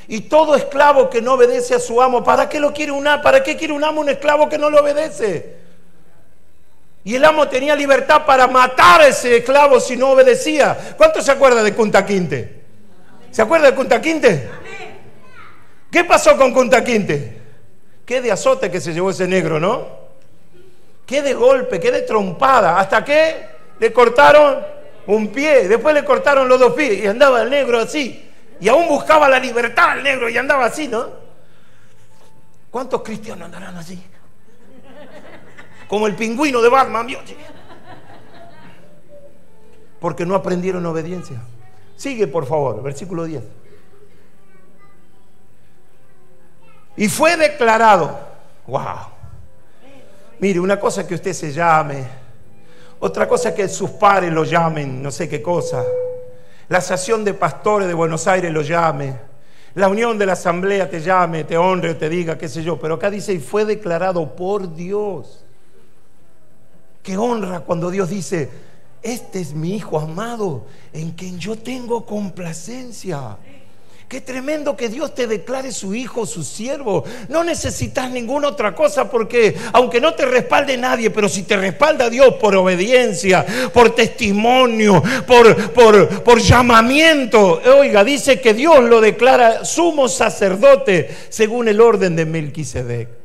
Y todo esclavo que no obedece a su amo, ¿para qué lo quiere un amo? ¿Para qué quiere un amo un esclavo que no lo obedece? Y el amo tenía libertad para matar a ese esclavo si no obedecía. ¿Cuánto se acuerda de Kunta Kinte? ¿Se acuerda de Kunta Kinte? ¿Qué pasó con Kunta Kinte? Qué de azote que se llevó ese negro, ¿no? Qué de golpe, qué de trompada. ¿Hasta qué? Le cortaron un pie, después le cortaron los dos pies y andaba el negro así. Y aún buscaba la libertad el negro y andaba así, ¿no? ¿Cuántos cristianos andarán así? Como el pingüino de Batman, ¿vio? Porque no aprendieron obediencia. Sigue, por favor, versículo 10. Y fue declarado. ¡Wow! Mire, una cosa es que usted se llame. Otra cosa es que sus pares lo llamen, no sé qué cosa. La asociación de pastores de Buenos Aires lo llame. La unión de la asamblea te llame, te honre, te diga, qué sé yo. Pero acá dice, y fue declarado por Dios. Qué honra cuando Dios dice, este es mi hijo amado, en quien yo tengo complacencia. Qué tremendo que Dios te declare su hijo, su siervo. No necesitas ninguna otra cosa porque aunque no te respalde nadie, pero si te respalda Dios por obediencia, por testimonio, por llamamiento. Oiga, dice que Dios lo declara sumo sacerdote según el orden de Melquisedec.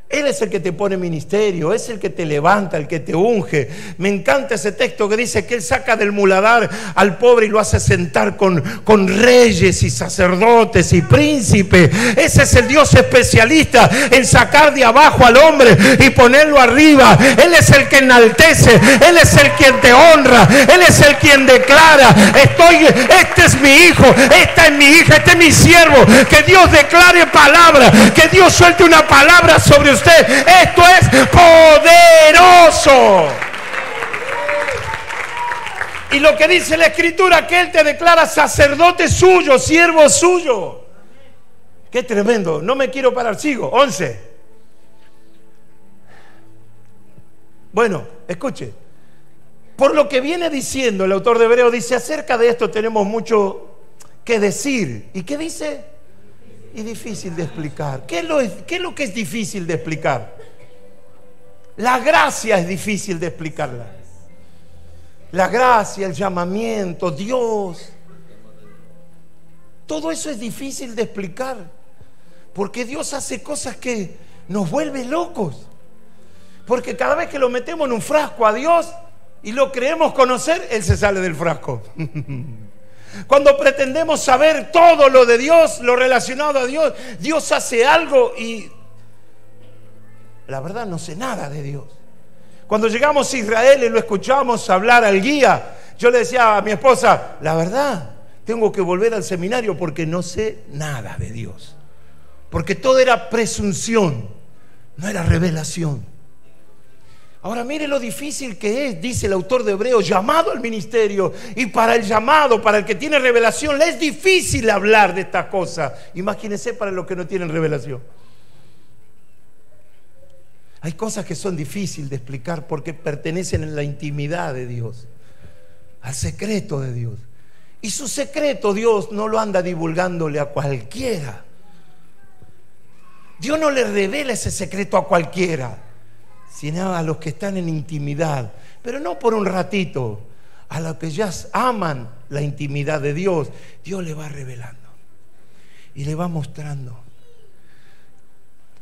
Él es el que te pone ministerio, es el que te levanta, el que te unge. Me encanta ese texto que dice que Él saca del muladar al pobre y lo hace sentar con reyes y sacerdotes y príncipes. Ese es el Dios especialista en sacar de abajo al hombre y ponerlo arriba. Él es el que enaltece, Él es el quien te honra, Él es el quien declara, este es mi hijo, esta es mi hija, este es mi siervo. Que Dios declare palabra, que Dios suelte una palabra sobre usted. Esto es poderoso. Y lo que dice la Escritura, que Él te declara sacerdote suyo, siervo suyo. Qué tremendo. No me quiero parar, sigo. 11. Bueno, escuche. Por lo que viene diciendo el autor de Hebreos, dice, acerca de esto tenemos mucho que decir. ¿Y qué dice? Y difícil de explicar. ¿Qué es lo que es difícil de explicar? La gracia es difícil de explicarla. La gracia, el llamamiento, Dios. Todo eso es difícil de explicar. Porque Dios hace cosas que nos vuelven locos. Porque cada vez que lo metemos en un frasco a Dios y lo creemos conocer, Él se sale del frasco. Cuando pretendemos saber todo lo de Dios, lo relacionado a Dios, Dios hace algo y la verdad no sé nada de Dios. Cuando llegamos a Israel y lo escuchamos hablar al guía, yo le decía a mi esposa, la verdad, tengo que volver al seminario porque no sé nada de Dios. Porque todo era presunción, no era revelación. Ahora mire lo difícil que es, dice el autor de Hebreos, llamado al ministerio. Y para el llamado, para el que tiene revelación, le es difícil hablar de estas cosas. Imagínense para los que no tienen revelación. Hay cosas que son difíciles de explicar porque pertenecen a la intimidad de Dios, al secreto de Dios. Y su secreto Dios no lo anda divulgándole a cualquiera. Dios no le revela ese secreto a cualquiera, sino a los que están en intimidad, pero no por un ratito, a los que ya aman la intimidad de Dios, Dios le va revelando y le va mostrando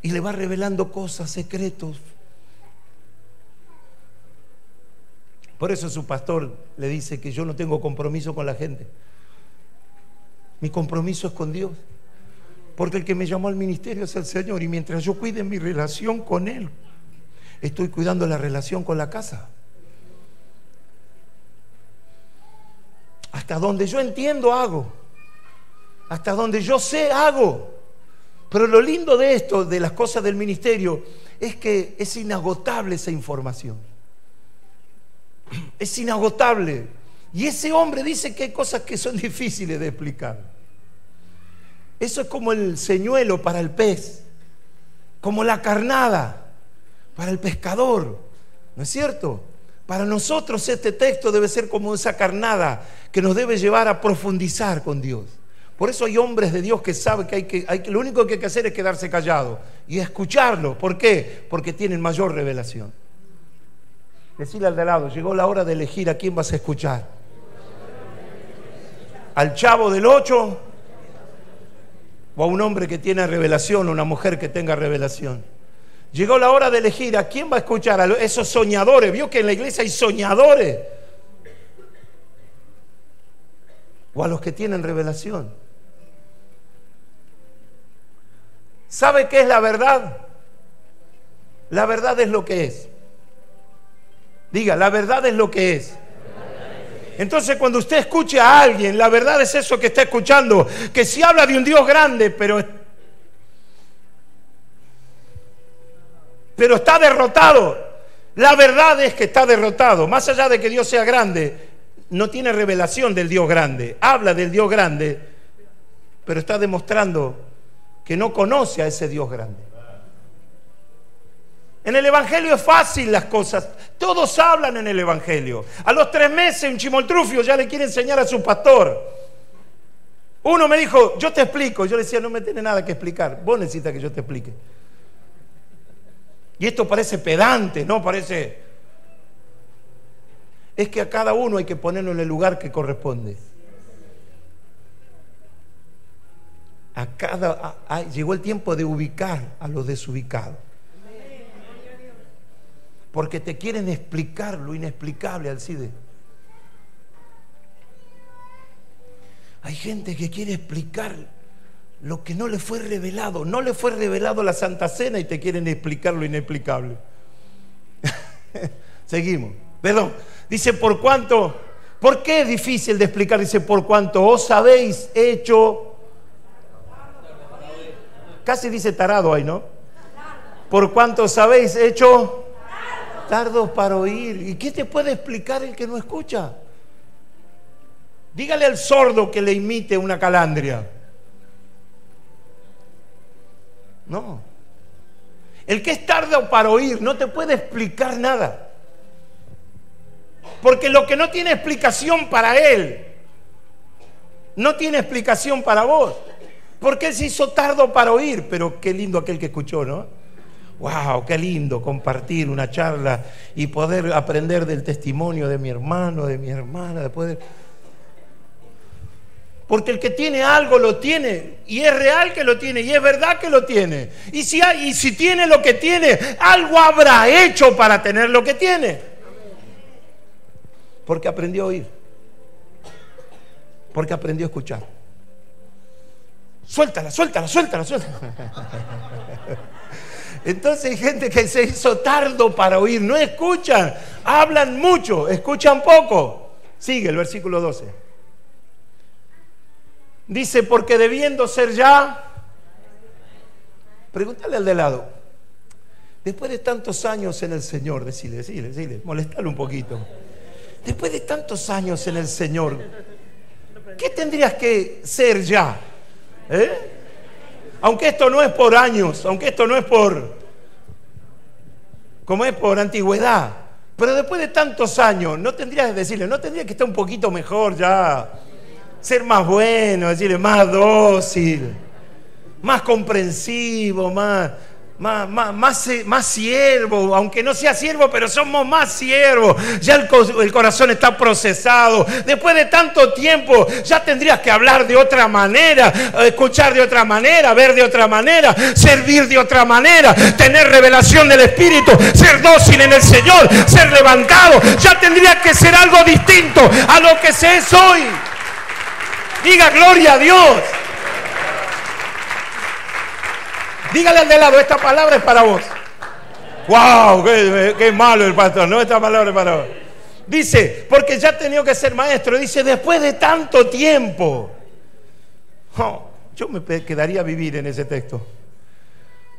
y le va revelando cosas, secretos. Por eso su pastor le dice que yo no tengo compromiso con la gente. Mi compromiso es con Dios. Porque el que me llamó al ministerio es el Señor. Y mientras yo cuide mi relación con Él, estoy cuidando la relación con la casa. Hasta donde yo entiendo, hago. Hasta donde yo sé, hago. Pero lo lindo de esto, de las cosas del ministerio, es que es inagotable esa información. Es inagotable. Y ese hombre dice que hay cosas que son difíciles de explicar. Eso es como el señuelo para el pez, como la carnada para el pescador, ¿no es cierto? Para nosotros este texto debe ser como esa carnada que nos debe llevar a profundizar con Dios. Por eso hay hombres de Dios que saben que lo único que hay que hacer es quedarse callado y escucharlo. ¿Por qué? Porque tienen mayor revelación. Decirle al de lado, llegó la hora de elegir a quién vas a escuchar. ¿Al chavo del 8? ¿O a un hombre que tiene revelación, o una mujer que tenga revelación? Llegó la hora de elegir a quién va a escuchar. A esos soñadores. ¿Vio que en la iglesia hay soñadores? O a los que tienen revelación. ¿Sabe qué es la verdad? La verdad es lo que es. Diga, la verdad es lo que es. Entonces cuando usted escuche a alguien, la verdad es eso que está escuchando, que si habla de un Dios grande, pero está derrotado. La verdad es que está derrotado. Más allá de que Dios sea grande, no tiene revelación del Dios grande. Habla del Dios grande, pero está demostrando que no conoce a ese Dios grande. En el Evangelio es fácil las cosas. Todos hablan en el Evangelio. A los 3 meses un chimoltrufio ya le quiere enseñar a su pastor. Uno me dijo, yo te explico. Yo le decía, no me tiene nada que explicar. Vos necesitas que yo te explique. Y esto parece pedante, ¿no? Parece... Es que a cada uno hay que ponerlo en el lugar que corresponde. Llegó el tiempo de ubicar a los desubicados. Porque te quieren explicar lo inexplicable, Alcide. Hay gente que quiere explicar lo que no le fue revelado. No le fue revelado la Santa Cena y te quieren explicar lo inexplicable. Seguimos. Perdón. Dice, ¿por cuánto? ¿Por qué es difícil de explicar? Dice, por cuanto os habéis hecho... Casi dice tarado ahí, ¿no? Por cuanto os habéis hecho... tardos para oír. ¿Y qué te puede explicar el que no escucha? Dígale al sordo que le imite una calandria. No. El que es tardo para oír no te puede explicar nada. Porque lo que no tiene explicación para él, no tiene explicación para vos. Porque él se hizo tardo para oír. Pero qué lindo aquel que escuchó, ¿no? ¡Wow! ¡Qué lindo compartir una charla y poder aprender del testimonio de mi hermano, de mi hermana! Porque el que tiene algo lo tiene, y es real que lo tiene, y es verdad que lo tiene. Y si tiene lo que tiene, algo habrá hecho para tener lo que tiene. Porque aprendió a oír. Porque aprendió a escuchar. Suéltala. Entonces hay gente que se hizo tardo para oír, no escuchan, hablan mucho, escuchan poco. Sigue el versículo 12. Dice, porque debiendo ser ya... Pregúntale al de lado. Después de tantos años en el Señor, decile, molestale un poquito. Después de tantos años en el Señor, ¿qué tendrías que ser ya? Aunque esto no es por años, aunque esto no es por antigüedad, pero después de tantos años, no tendrías que decirle, no tendrías que estar un poquito mejor ya, ser más bueno, decirle más dócil, más comprensivo, más más siervo, aunque no sea siervo, pero somos más siervos. Ya el corazón está procesado. Después de tanto tiempo, ya tendrías que hablar de otra manera, escuchar de otra manera, ver de otra manera, servir de otra manera, tener revelación del Espíritu, ser dócil en el Señor, ser levantado. Ya tendría que ser algo distinto a lo que se es hoy. Diga gloria a Dios. Dígale al de lado, esta palabra es para vos. ¡Wow! ¡Qué malo el pastor! No, esta palabra es para vos. Dice, porque ya ha tenido que ser maestro. Dice, después de tanto tiempo. Oh, yo me quedaría a vivir en ese texto.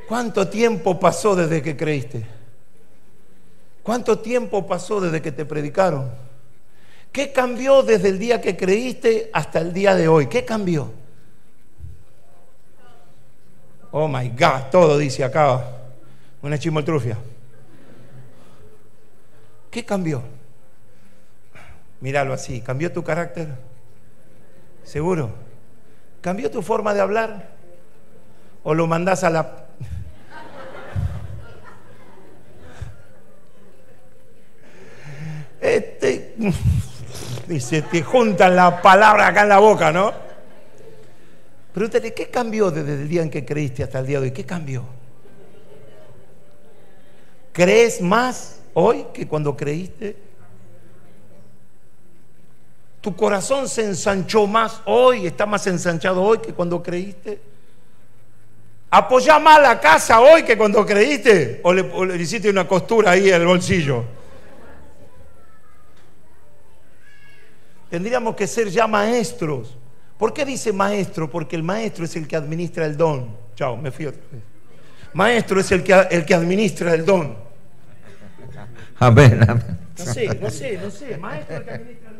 ¿Cuánto tiempo pasó desde que creíste? ¿Cuánto tiempo pasó desde que te predicaron? ¿Qué cambió desde el día que creíste hasta el día de hoy? ¿Qué cambió? Oh my God, todo dice acá. Una chimoltrufia. ¿Qué cambió? Míralo así. ¿Cambió tu carácter? ¿Seguro? ¿Cambió tu forma de hablar? ¿O lo mandás a la... Y se te juntan las palabras acá en la boca, ¿no? Pregúntale, ¿qué cambió desde el día en que creíste hasta el día de hoy? ¿Qué cambió? ¿Crees más hoy que cuando creíste? ¿Tu corazón se ensanchó más hoy? ¿Está más ensanchado hoy que cuando creíste? ¿Apoyás más la casa hoy que cuando creíste? ¿O le hiciste una costura ahí en el bolsillo? Tendríamos que ser ya maestros. ¿Por qué dice maestro? Porque el maestro es el que administra el don. Chao, me fui otra vez. Maestro es el que administra el don. Amén, amén. No sé. Maestro es el que administra el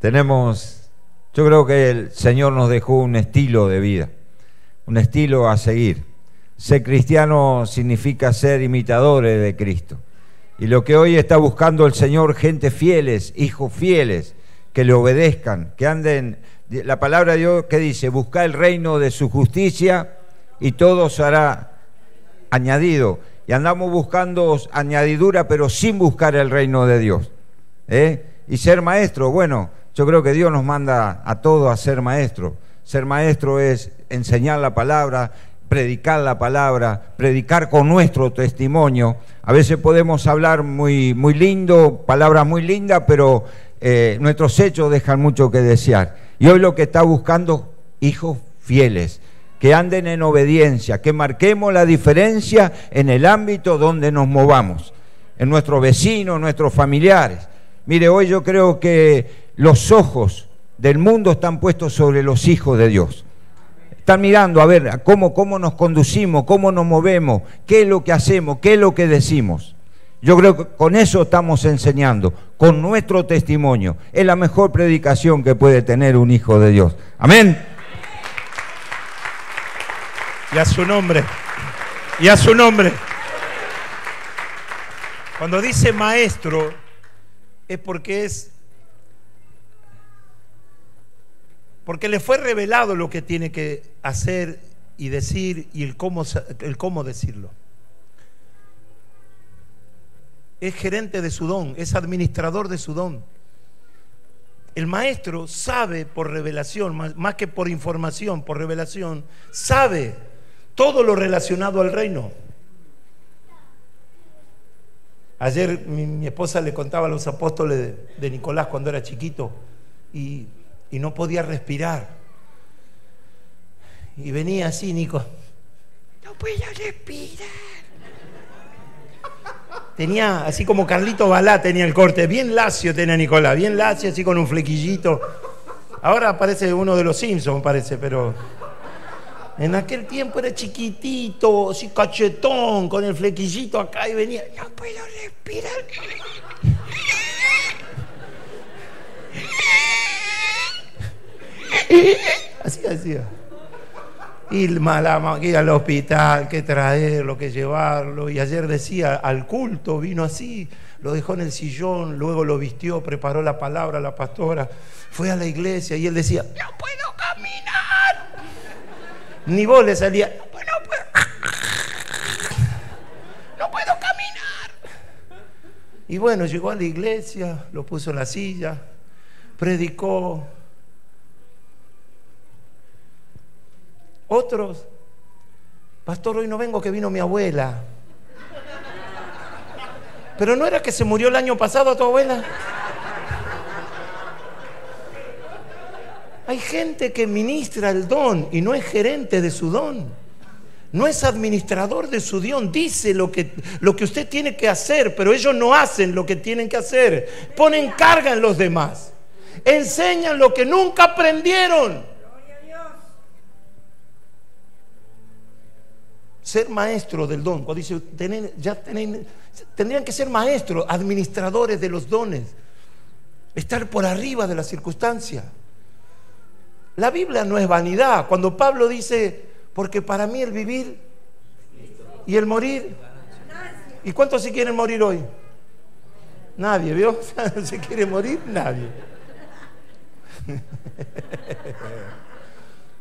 don. Yo creo que el Señor nos dejó un estilo de vida, un estilo a seguir. Ser cristiano significa ser imitadores de Cristo. Y lo que hoy está buscando el Señor, gente fieles, hijos fieles, que le obedezcan, que anden. La palabra de Dios que dice, busca el reino de su justicia y todo será añadido. Y andamos buscando añadidura, pero sin buscar el reino de Dios. Y ser maestro, bueno, yo creo que Dios nos manda a todos a ser maestro. Ser maestro es enseñar la palabra, predicar la palabra, predicar con nuestro testimonio. A veces podemos hablar muy lindo, palabras muy lindas, pero nuestros hechos dejan mucho que desear. Y hoy lo que está buscando, hijos fieles, que anden en obediencia, que marquemos la diferencia en el ámbito donde nos movamos, en nuestros vecinos, nuestros familiares. Mire, hoy yo creo que los ojos del mundo están puestos sobre los hijos de Dios. Están mirando a ver cómo nos conducimos, cómo nos movemos, qué es lo que hacemos, qué es lo que decimos. Yo creo que con eso estamos enseñando, con nuestro testimonio. Es la mejor predicación que puede tener un hijo de Dios. Amén. Y a su nombre. Y a su nombre. Cuando dice maestro, es porque le fue revelado lo que tiene que hacer y decir y el cómo decirlo. Es gerente de su don, es administrador de su don. El maestro sabe por revelación, más que por información, por revelación, sabe todo lo relacionado al reino. Ayer mi esposa le contaba a los apóstoles de Nicolás cuando era chiquito y no podía respirar. Y venía así, Nico, no puedo respirar. Tenía, así como Carlito Balá tenía el corte, bien lacio tenía Nicolás, bien lacio, así con un flequillito. Ahora parece uno de los Simpsons, parece, pero en aquel tiempo era chiquitito, así cachetón, con el flequillito acá y venía, no puedo respirar. Así hacía. Y que al hospital, que traerlo, que llevarlo. Y ayer decía, al culto vino así, lo dejó en el sillón, luego lo vistió, preparó la palabra, la pastora, fue a la iglesia y él decía, no puedo caminar. Ni vos le salía, no puedo. Y bueno, llegó a la iglesia, lo puso en la silla, predicó. Otros, pastor, hoy no vengo que vino mi abuela. Pero ¿no era que se murió el año pasado tu abuela? Hay gente que ministra el don y no es gerente de su don. No es administrador de su don. Dice lo que usted tiene que hacer, pero ellos no hacen lo que tienen que hacer. Ponen carga en los demás. Enseñan lo que nunca aprendieron. Ser maestro del don. Cuando dice, tendrían que ser maestros, administradores de los dones. Estar por arriba de la circunstancia. La Biblia no es vanidad. Cuando Pablo dice, porque para mí el vivir y el morir. ¿Y cuántos se quieren morir hoy? Nadie, ¿vio? ¿Se quiere morir? Nadie.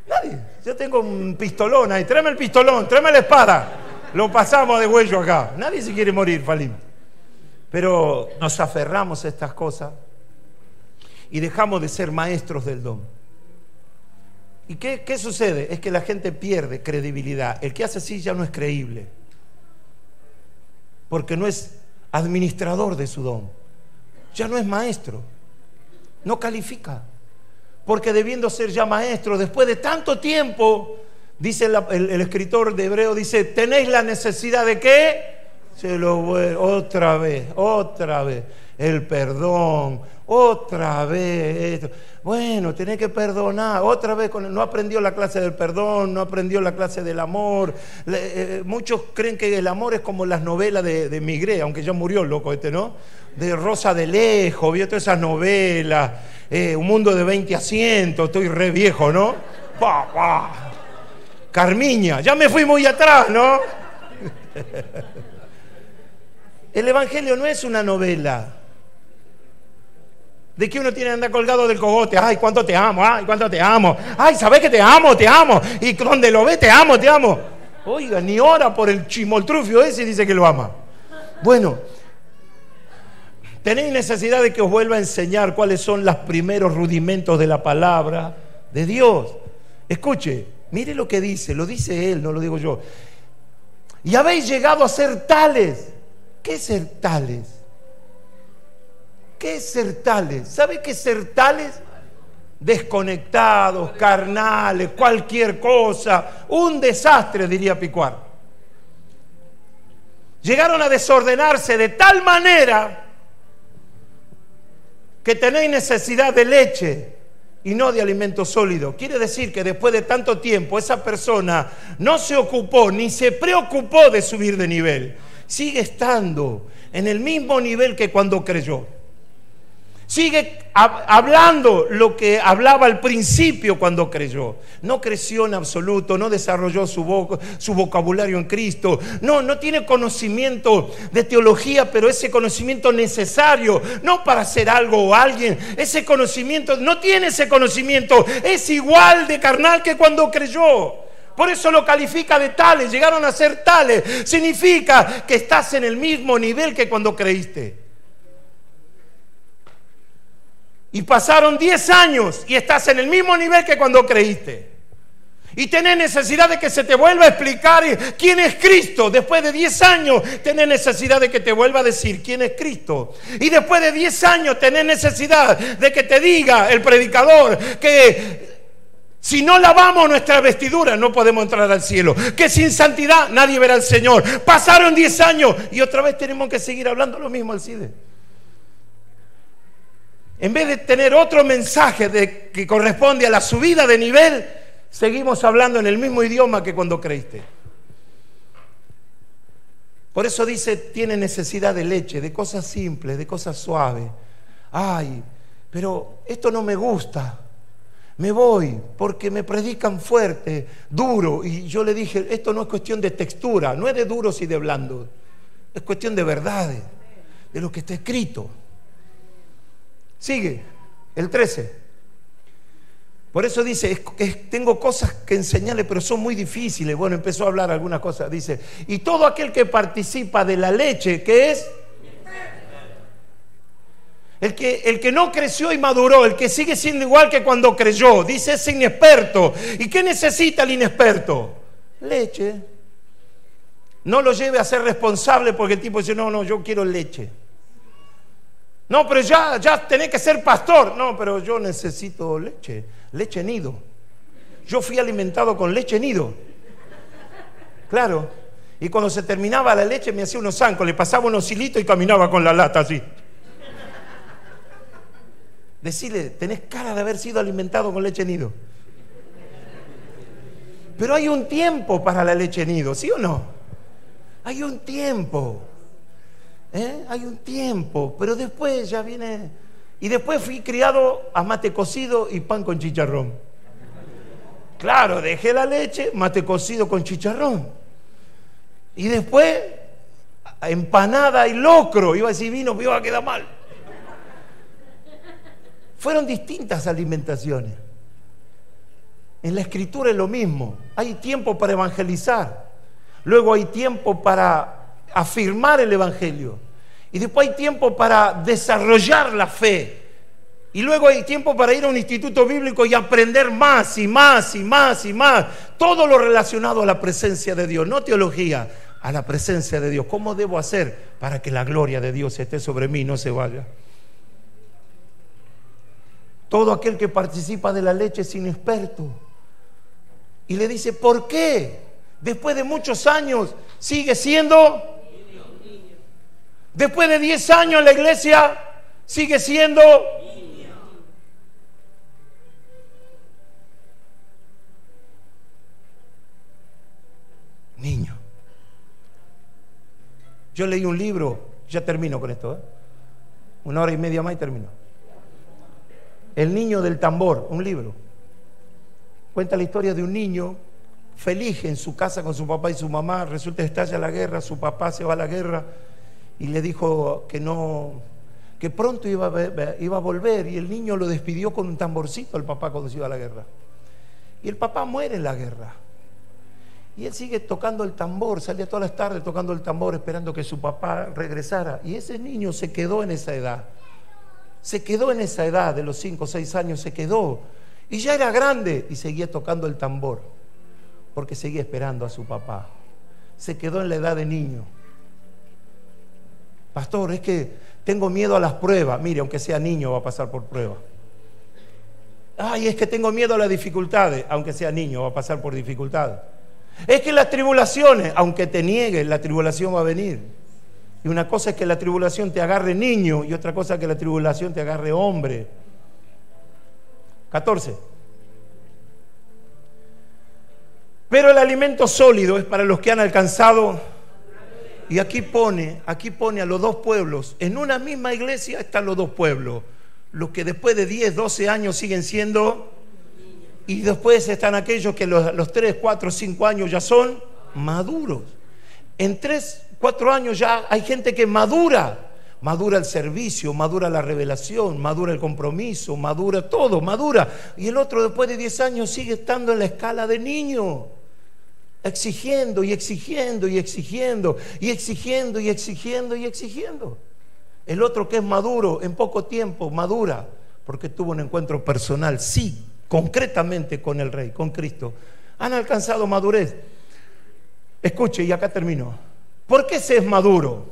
Nadie. Yo tengo un pistolón ahí. Tráeme el pistolón, tráeme la espada. Lo pasamos de huello acá. Nadie se quiere morir, Falim. Pero nos aferramos a estas cosas y dejamos de ser maestros del don. ¿Y qué sucede? Es que la gente pierde credibilidad. El que hace así ya no es creíble, porque no es administrador de su don. Ya no es maestro. No califica. Porque debiendo ser ya maestro, después de tanto tiempo, dice el escritor de Hebreo, dice, ¿tenéis la necesidad de qué? Otra vez, el perdón, otra vez esto. Bueno, tenés que perdonar, otra vez, no aprendió la clase del perdón, no aprendió la clase del amor. Muchos creen que el amor es como las novelas de Migré, aunque ya murió el loco este, ¿no? De Rosa de Lejos, vio todas esas novelas, Un mundo de 20 asientos, estoy re viejo, ¿no? Carmiña, ya me fui muy atrás, ¿no? El Evangelio no es una novela de que uno tiene que andar colgado del cogote. Ay, cuánto te amo, ay, cuánto te amo. Ay, ¿sabés que te amo? Y donde lo ve, te amo. Oiga, ni ora por el chimoltrufio ese y dice que lo ama. Bueno, tenéis necesidad de que os vuelva a enseñar cuáles son los primeros rudimentos de la palabra de Dios. Escuche, mire lo que dice, lo dice él, no lo digo yo. Y habéis llegado a ser tales. ¿Qué es ser tales? ¿Qué es ser tales? ¿Sabe qué es ser tales? Desconectados, carnales, cualquier cosa. Un desastre, diría Picuar. Llegaron a desordenarse de tal manera que tenéis necesidad de leche y no de alimento sólido. Quiere decir que después de tanto tiempo esa persona no se ocupó ni se preocupó de subir de nivel. Sigue estando en el mismo nivel que cuando creyó. Sigue hablando lo que hablaba al principio cuando creyó. No creció en absoluto, no desarrolló su vocabulario en Cristo. No tiene conocimiento de teología, pero ese conocimiento necesario, no para ser algo o alguien. Ese conocimiento, no tiene ese conocimiento, es igual de carnal que cuando creyó. Por eso lo califica de tales, llegaron a ser tales. Significa que estás en el mismo nivel que cuando creíste. Y pasaron 10 años y estás en el mismo nivel que cuando creíste. Y tenés necesidad de que se te vuelva a explicar quién es Cristo. Después de 10 años tenés necesidad de que te vuelva a decir quién es Cristo. Y después de 10 años tenés necesidad de que te diga el predicador que si no lavamos nuestra vestidura no podemos entrar al cielo. Que sin santidad nadie verá al Señor. Pasaron 10 años y otra vez tenemos que seguir hablando lo mismo al CIDE. En vez de tener otro mensaje que corresponde a la subida de nivel, seguimos hablando en el mismo idioma que cuando creíste. Por eso dice, tiene necesidad de leche, de cosas simples, de cosas suaves. Ay, pero esto no me gusta. Me voy porque me predican fuerte, duro. Y yo le dije, esto no es cuestión de textura, no es de duros y de blandos. Es cuestión de verdades, de lo que está escrito. Sigue, el 13. Por eso dice, tengo cosas que enseñarle, pero son muy difíciles. Bueno, empezó a hablar algunas cosas. Dice, y todo aquel que participa de la leche, ¿qué es? El que no creció y maduró, el que sigue siendo igual que cuando creyó, dice es inexperto. ¿Y qué necesita el inexperto? Leche. No lo lleve a ser responsable porque el tipo dice, no, yo quiero leche. No, pero ya tenés que ser pastor. No, pero yo necesito leche, leche nido. Yo fui alimentado con leche nido. Claro. Y cuando se terminaba la leche me hacía unos zancos, le pasaba unos hilitos y caminaba con la lata así. Decirle, tenés cara de haber sido alimentado con leche nido. Pero hay un tiempo para la leche nido, ¿sí o no? Hay un tiempo. Hay un tiempo. Pero después ya viene... Y después fui criado a mate cocido y pan con chicharrón. Claro, dejé la leche, mate cocido con chicharrón. Y después, empanada y locro. Iba a decir vino, pero iba a quedar mal. Fueron distintas alimentaciones. En la Escritura es lo mismo. Hay tiempo para evangelizar. Luego hay tiempo para afirmar el Evangelio. Y después hay tiempo para desarrollar la fe. Y luego hay tiempo para ir a un instituto bíblico y aprender más y más y más y más. Todo lo relacionado a la presencia de Dios, no teología, a la presencia de Dios. ¿Cómo debo hacer para que la gloria de Dios esté sobre mí y no se vaya? Todo aquel que participa de la leche es inexperto. Y le dice, ¿por qué? Después de muchos años sigue siendo... Después de 10 años en la iglesia sigue siendo... Niño. Yo leí un libro, ya termino con esto, 1 hora y media más y termino. El niño del tambor, un libro. Cuenta la historia de un niño feliz en su casa con su papá y su mamá. Resulta que estalla la guerra, su papá se va a la guerra y le dijo que pronto iba a volver, y el niño lo despidió con un tamborcito, el papá, cuando se iba a la guerra. Y el papá muere en la guerra. Y él sigue tocando el tambor, salía todas las tardes tocando el tambor esperando que su papá regresara. Y ese niño se quedó en esa edad. Se quedó en esa edad de los 5 o 6 años, se quedó. Y ya era grande y seguía tocando el tambor porque seguía esperando a su papá. Se quedó en la edad de niño. Pastor, es que tengo miedo a las pruebas. Mire, aunque sea niño va a pasar por pruebas. Ay, es que tengo miedo a las dificultades. Aunque sea niño va a pasar por dificultades. Es que las tribulaciones, aunque te niegues, la tribulación va a venir. Y una cosa es que la tribulación te agarre niño y otra cosa es que la tribulación te agarre hombre. 14. Pero el alimento sólido es para los que han alcanzado. Y aquí pone a los dos pueblos. En una misma iglesia están los dos pueblos. Los que después de 10, 12 años siguen siendo... Y después están aquellos que los 3, 4, 5 años ya son maduros. En 3, 4 años ya hay gente que madura. Madura el servicio, madura la revelación, madura el compromiso, madura todo, madura. Y el otro después de 10 años sigue estando en la escala de niño. Exigiendo y exigiendo y exigiendo y exigiendo y exigiendo y exigiendo. El otro que es maduro, en poco tiempo madura, porque tuvo un encuentro personal, sí, concretamente con el Rey, con Cristo. Han alcanzado madurez. Escuche, y acá termino. ¿Por qué se es maduro?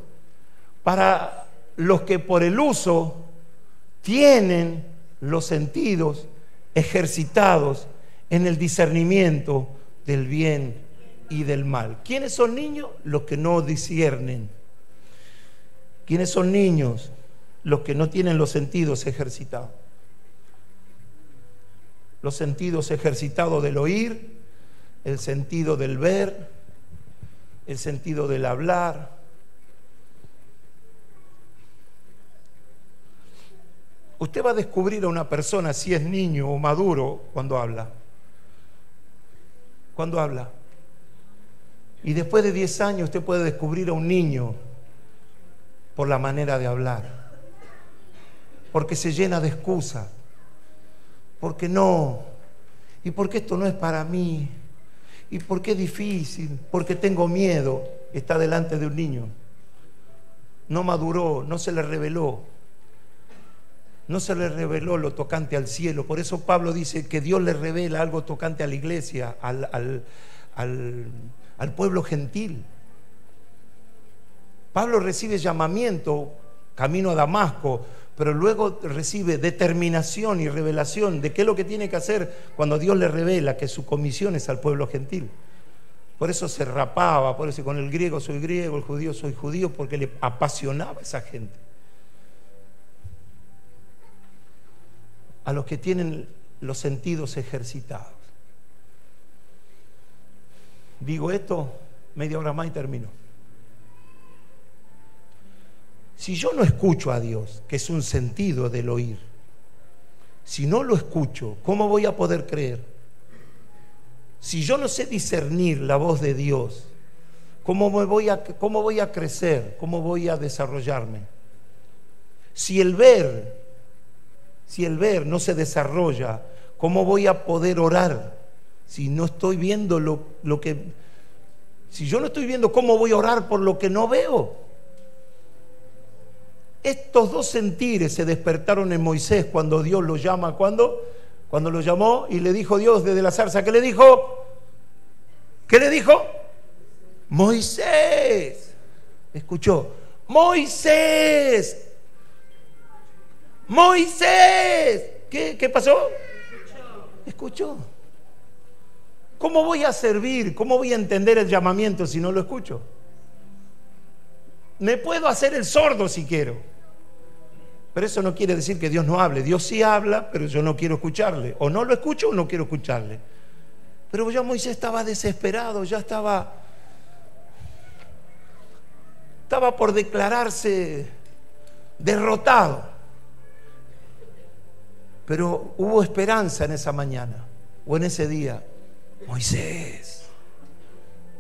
Para los que por el uso tienen los sentidos ejercitados en el discernimiento del bien y del mal. ¿Quiénes son niños? Los que no disciernen. ¿Quiénes son niños? Los que no tienen los sentidos ejercitados. Los sentidos ejercitados del oír, el sentido del ver, el sentido del hablar. Usted va a descubrir a una persona si es niño o maduro cuando habla. Cuando habla. Y después de 10 años usted puede descubrir a un niño por la manera de hablar. Porque se llena de excusas. Porque no, y porque esto no es para mí, y porque es difícil, porque tengo miedo. Está delante de un niño, no maduró, no se le reveló. No se le reveló lo tocante al cielo. Por eso Pablo dice que Dios le revela algo tocante a la iglesia, al pueblo gentil. Pablo recibe llamamiento camino a Damasco, pero luego recibe determinación y revelación de qué es lo que tiene que hacer cuando Dios le revela que su comisión es al pueblo gentil. Por eso se rapaba, por eso con el griego soy griego, el judío soy judío, porque le apasionaba a esa gente. A los que tienen los sentidos ejercitados. Digo esto, media hora más y termino. Si yo no escucho a Dios, que es un sentido del oír, si no lo escucho, ¿cómo voy a poder creer? Si yo no sé discernir la voz de Dios, ¿cómo voy a crecer? ¿Cómo voy a desarrollarme? Si el ver no se desarrolla, ¿cómo voy a poder orar? Si no estoy viendo lo que... Si yo no estoy viendo, ¿cómo voy a orar por lo que no veo? Estos dos sentires se despertaron en Moisés cuando Dios lo llama. ¿Cuándo? Cuando lo llamó y le dijo Dios desde la zarza. ¿Qué le dijo? ¿Qué le dijo? Moisés. Escuchó. Moisés. Moisés. ¿Qué pasó? Escuchó. ¿Cómo voy a servir? ¿Cómo voy a entender el llamamiento si no lo escucho? Me puedo hacer el sordo si quiero. Pero eso no quiere decir que Dios no hable. Dios sí habla, pero yo no quiero escucharle. O no lo escucho o no quiero escucharle. Pero ya Moisés estaba desesperado, ya estaba por declararse derrotado. Pero hubo esperanza en esa mañana o en ese día. Moisés,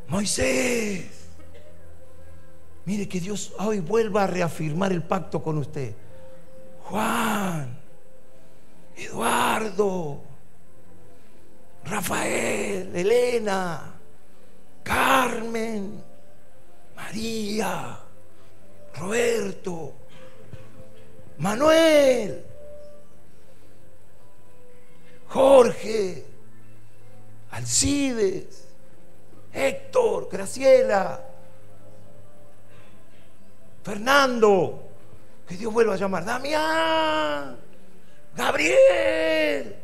Moisés, mire que Dios hoy vuelva a reafirmar el pacto con usted. Juan, Eduardo, Rafael, Elena, Carmen, María, Roberto, Manuel, Jorge, Alcides, Héctor, Graciela, Fernando, que Dios vuelva a llamar, Damián, Gabriel.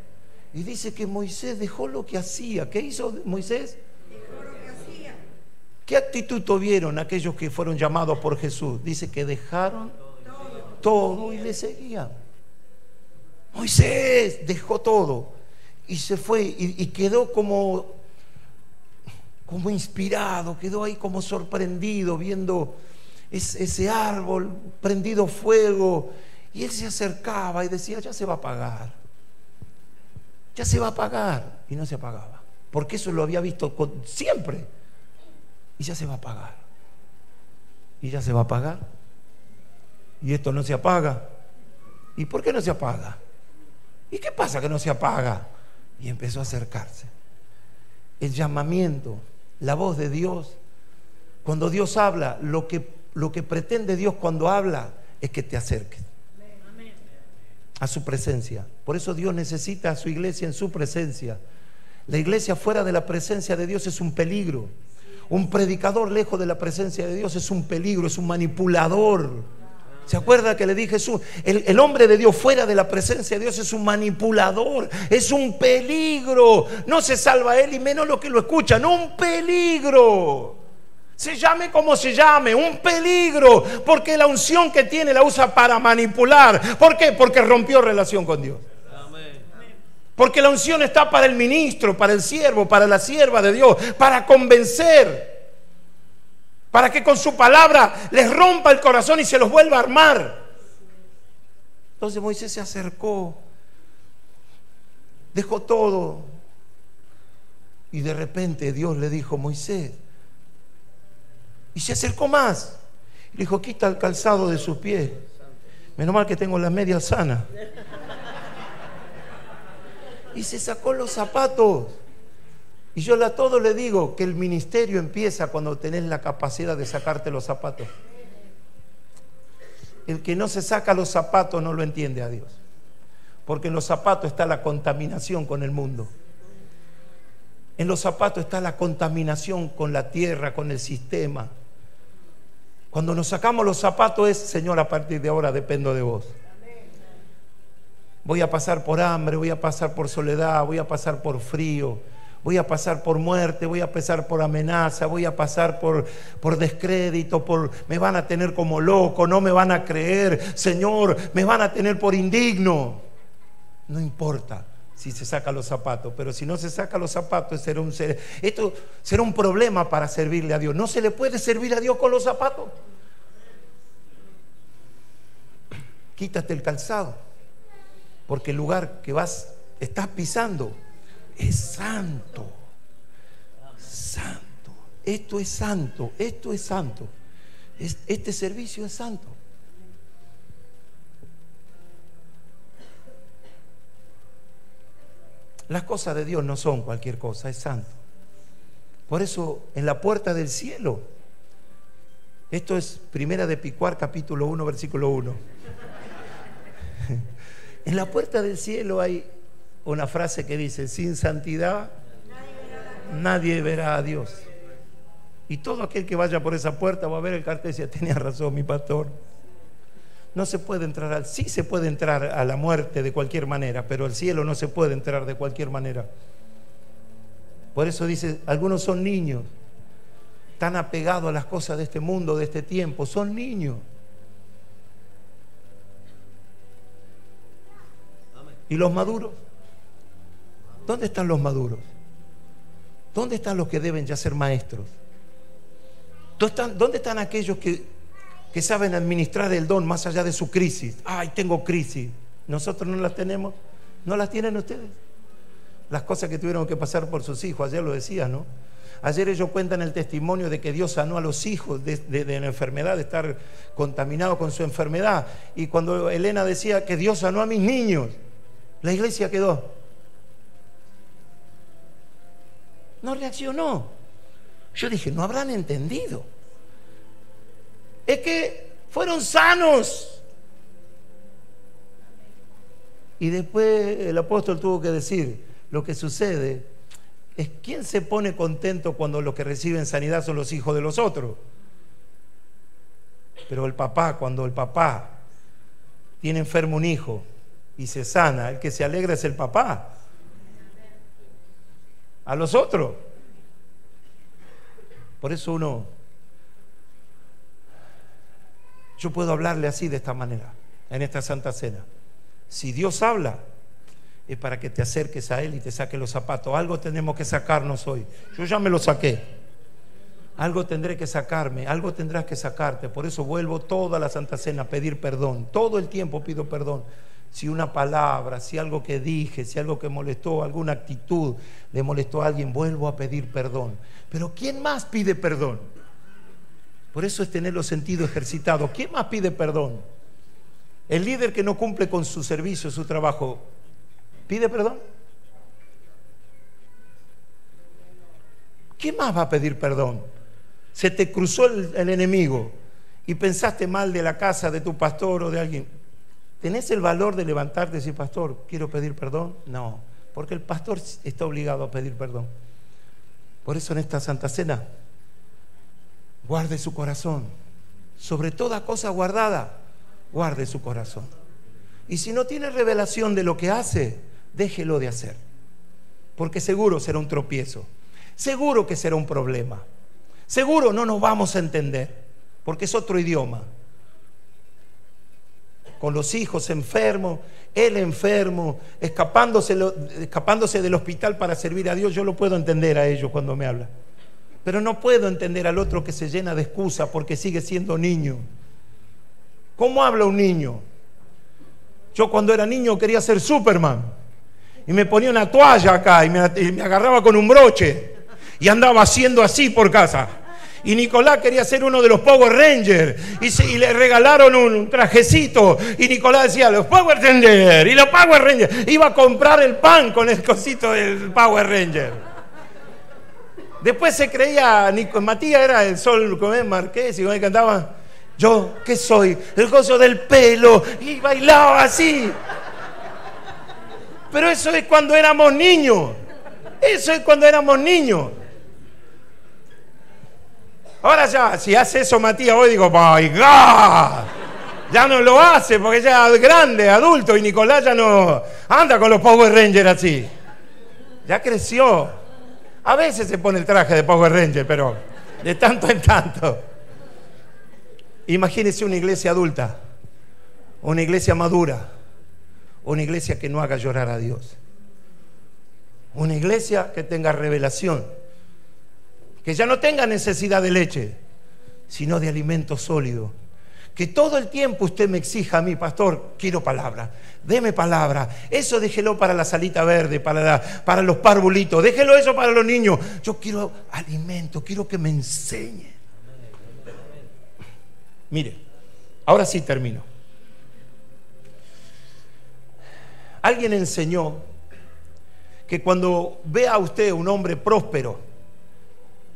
Y dice que Moisés dejó lo que hacía. ¿Qué hizo Moisés? Dejó lo que hacía. ¿Qué actitud tuvieron aquellos que fueron llamados por Jesús? Dice que dejaron todo y le seguían. Moisés dejó todo y se fue y quedó como inspirado, quedó ahí como sorprendido viendo ese árbol prendido fuego, y él se acercaba y decía, ya se va a apagar, ya se va a apagar, y no se apagaba, porque eso lo había visto siempre, y ya se va a apagar, y ya se va a apagar, y esto no se apaga. ¿Y por qué no se apaga? ¿Y qué pasa que no se apaga? Y empezó a acercarse. El llamamiento, la voz de Dios, cuando Dios habla, lo que pretende Dios cuando habla es que te acerques a su presencia. Por eso Dios necesita a su iglesia en su presencia. La iglesia fuera de la presencia de Dios es un peligro. Un predicador lejos de la presencia de Dios es un peligro, es un manipulador. ¿Se acuerda que le dije Jesús? El hombre de Dios fuera de la presencia de Dios es un manipulador, es un peligro. No se salva él y menos los que lo escuchan. Un peligro. Se llame como se llame, un peligro. Porque la unción que tiene la usa para manipular. ¿Por qué? Porque rompió relación con Dios. Porque la unción está para el ministro, para el siervo, para la sierva de Dios, para convencer. Para que con su palabra les rompa el corazón y se los vuelva a armar. Entonces Moisés se acercó, dejó todo, y de repente Dios le dijo, Moisés, y se acercó más, y le dijo, quita el calzado de sus pies. Menos mal que tengo las medias sanas. Y se sacó los zapatos. Y yo a todos le digo que el ministerio empieza cuando tenés la capacidad de sacarte los zapatos. El que no se saca los zapatos no lo entiende a Dios. Porque en los zapatos está la contaminación con el mundo. En los zapatos está la contaminación con la tierra, con el sistema. Cuando nos sacamos los zapatos es, Señor, a partir de ahora dependo de vos. Voy a pasar por hambre, voy a pasar por soledad, voy a pasar por frío, voy a pasar por muerte, voy a pasar por amenaza, voy a pasar por descrédito, me van a tener como loco, no me van a creer, Señor, me van a tener por indigno. No importa si se saca los zapatos, pero si no se saca los zapatos, esto será un problema para servirle a Dios. No se le puede servir a Dios con los zapatos. Quítate el calzado, porque el lugar que estás pisando es santo. Santo. Esto es santo. Esto es santo. Este servicio es santo. Las cosas de Dios no son cualquier cosa, es santo. Por eso en la puerta del cielo, esto es Primera de Picuar, capítulo 1, versículo 1. En la puerta del cielo hay una frase que dice: sin santidad nadie verá a Dios. Y todo aquel que vaya por esa puerta va a ver el cartel y decir: tenía razón mi pastor. No se puede entrar sí se puede entrar a la muerte de cualquier manera, pero al cielo no se puede entrar de cualquier manera. Por eso dice, algunos son niños, tan apegados a las cosas de este mundo, de este tiempo, son niños. ¿Y los maduros? ¿Dónde están los maduros? ¿Dónde están los que deben ya ser maestros? ¿Dónde están aquellos que saben administrar el don más allá de su crisis? Ay, tengo crisis. Nosotros no las tenemos. ¿No las tienen ustedes? Las cosas que tuvieron que pasar por sus hijos. Ayer lo decía, ¿no? Ayer ellos cuentan el testimonio de que Dios sanó a los hijos de la enfermedad, de estar contaminados con su enfermedad. Y cuando Elena decía que Dios sanó a mis niños, la iglesia quedó. No reaccionó. Yo dije, no habrán entendido. Es que fueron sanos. Y después el apóstol tuvo que decir, lo que sucede es quién se pone contento cuando los que reciben sanidad son los hijos de los otros. Pero el papá, cuando el papá tiene enfermo un hijo y se sana, el que se alegra es el papá. A los otros. Por eso yo puedo hablarle así, de esta manera, en esta Santa Cena. Si Dios habla, es para que te acerques a Él y te saque los zapatos. Algo tenemos que sacarnos hoy. Yo ya me lo saqué. Algo tendré que sacarme, algo tendrás que sacarte. Por eso vuelvo toda la Santa Cena a pedir perdón. Todo el tiempo pido perdón. Si una palabra, si algo que dije, si algo que molestó, alguna actitud le molestó a alguien, vuelvo a pedir perdón. Pero ¿quién más pide perdón? Por eso es tener los sentidos ejercitados. ¿Quién más pide perdón? El líder que no cumple con su servicio, su trabajo, ¿pide perdón? ¿Quién más va a pedir perdón? Se te cruzó el enemigo y pensaste mal de la casa de tu pastor o de alguien. ¿Tenés el valor de levantarte y decir, pastor, quiero pedir perdón? No, porque el pastor está obligado a pedir perdón. Por eso en esta Santa Cena, guarde su corazón. Sobre toda cosa guardada, guarde su corazón. Y si no tiene revelación de lo que hace, déjelo de hacer. Porque seguro será un tropiezo. Seguro que será un problema. Seguro no nos vamos a entender, porque es otro idioma. Con los hijos enfermos, él enfermo, escapándose del hospital para servir a Dios. Yo lo puedo entender a ellos cuando me hablan, pero no puedo entender al otro que se llena de excusas porque sigue siendo niño. ¿Cómo habla un niño? Yo cuando era niño quería ser Superman y me ponía una toalla acá y me agarraba con un broche y andaba haciendo así por casa. Y Nicolás quería ser uno de los Power Rangers y le regalaron un trajecito y Nicolás decía, los Power Rangers y los Power Rangers. Iba a comprar el pan con el cosito del Power Ranger. Después se creía, Matías era el Sol Marqués y cuando cantaba, yo, ¿qué soy? El gozo del pelo, y bailaba así. Pero eso es cuando éramos niños. Eso es cuando éramos niños. Ahora ya, si hace eso Matías hoy, digo, ¡my God! Ya no lo hace porque ya es grande, adulto, y Nicolás ya no anda con los Power Rangers así. Ya creció. A veces se pone el traje de Power Ranger, pero de tanto en tanto. Imagínese una iglesia adulta, una iglesia madura, una iglesia que no haga llorar a Dios. Una iglesia que tenga revelación, que ya no tenga necesidad de leche, sino de alimento sólido. Que todo el tiempo usted me exija a mí, pastor, quiero palabra, deme palabra. Eso déjelo para la salita verde, para los parvulitos, déjelo eso para los niños. Yo quiero alimento, quiero que me enseñe. Mire, ahora sí termino. Alguien enseñó que cuando vea a usted un hombre próspero,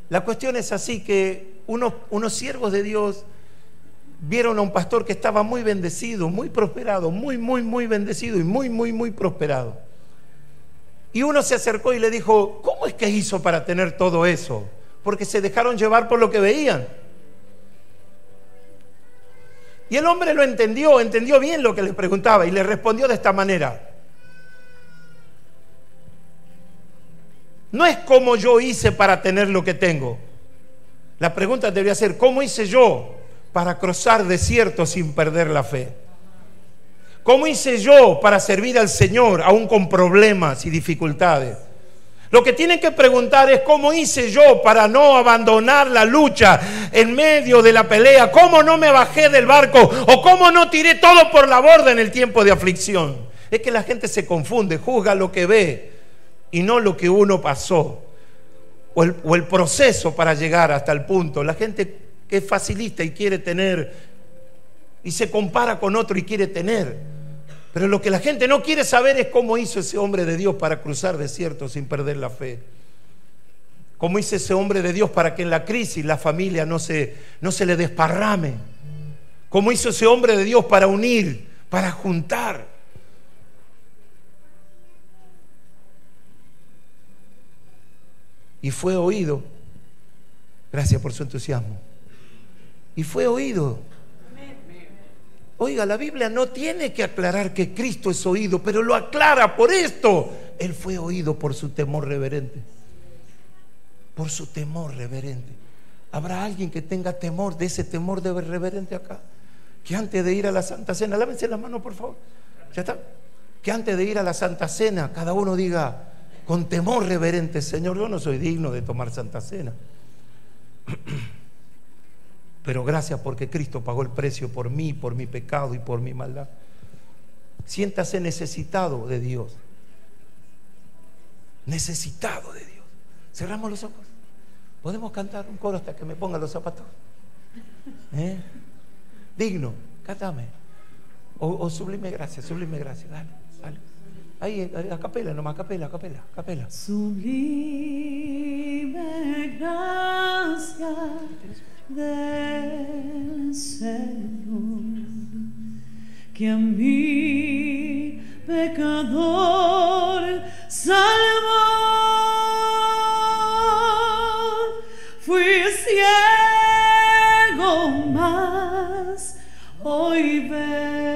la cuestión es así, que unos siervos de Dios vieron a un pastor que estaba muy bendecido, muy prosperado, muy bendecido y muy prosperado. Y uno se acercó y le dijo, ¿cómo es que hizo para tener todo eso? Porque se dejaron llevar por lo que veían. Y el hombre lo entendió bien lo que le preguntaba y le respondió de esta manera: no es cómo yo hice para tener lo que tengo. La pregunta debería ser: ¿cómo hice yo para cruzar desiertos sin perder la fe? ¿Cómo hice yo para servir al Señor aún con problemas y dificultades? Lo que tienen que preguntar es: ¿cómo hice yo para no abandonar la lucha en medio de la pelea? ¿Cómo no me bajé del barco? ¿O cómo no tiré todo por la borda en el tiempo de aflicción? Es que la gente se confunde, juzga lo que ve y no lo que uno pasó, o el proceso para llegar hasta el punto. La gente que es facilista y quiere tener, y se compara con otro y quiere tener. Pero lo que la gente no quiere saber es cómo hizo ese hombre de Dios para cruzar desiertos sin perder la fe. Cómo hizo ese hombre de Dios para que en la crisis la familia no se le desparrame. Cómo hizo ese hombre de Dios para unir, para juntar. Y fue oído. Gracias por su entusiasmo. Y fue oído. Oiga, la Biblia no tiene que aclarar que Cristo es oído, pero lo aclara por esto. Él fue oído por su temor reverente. Por su temor reverente. ¿Habrá alguien que tenga temor de ese temor de reverente acá? Que antes de ir a la Santa Cena, lávense las manos por favor. ¿Ya está? Que antes de ir a la Santa Cena, cada uno diga con temor reverente: Señor, yo no soy digno de tomar Santa Cena. Pero gracias porque Cristo pagó el precio por mí, por mi pecado y por mi maldad. Siéntase necesitado de Dios. Necesitado de Dios. Cerramos los ojos. ¿Podemos cantar un coro hasta que me ponga los zapatos? Digno, cántame. O sublime gracia, dale, dale. Ahí, a capela nomás, a capela. Sublime gracia del Señor, que a mí, pecador, salvó. Fui ciego, mas hoy veo.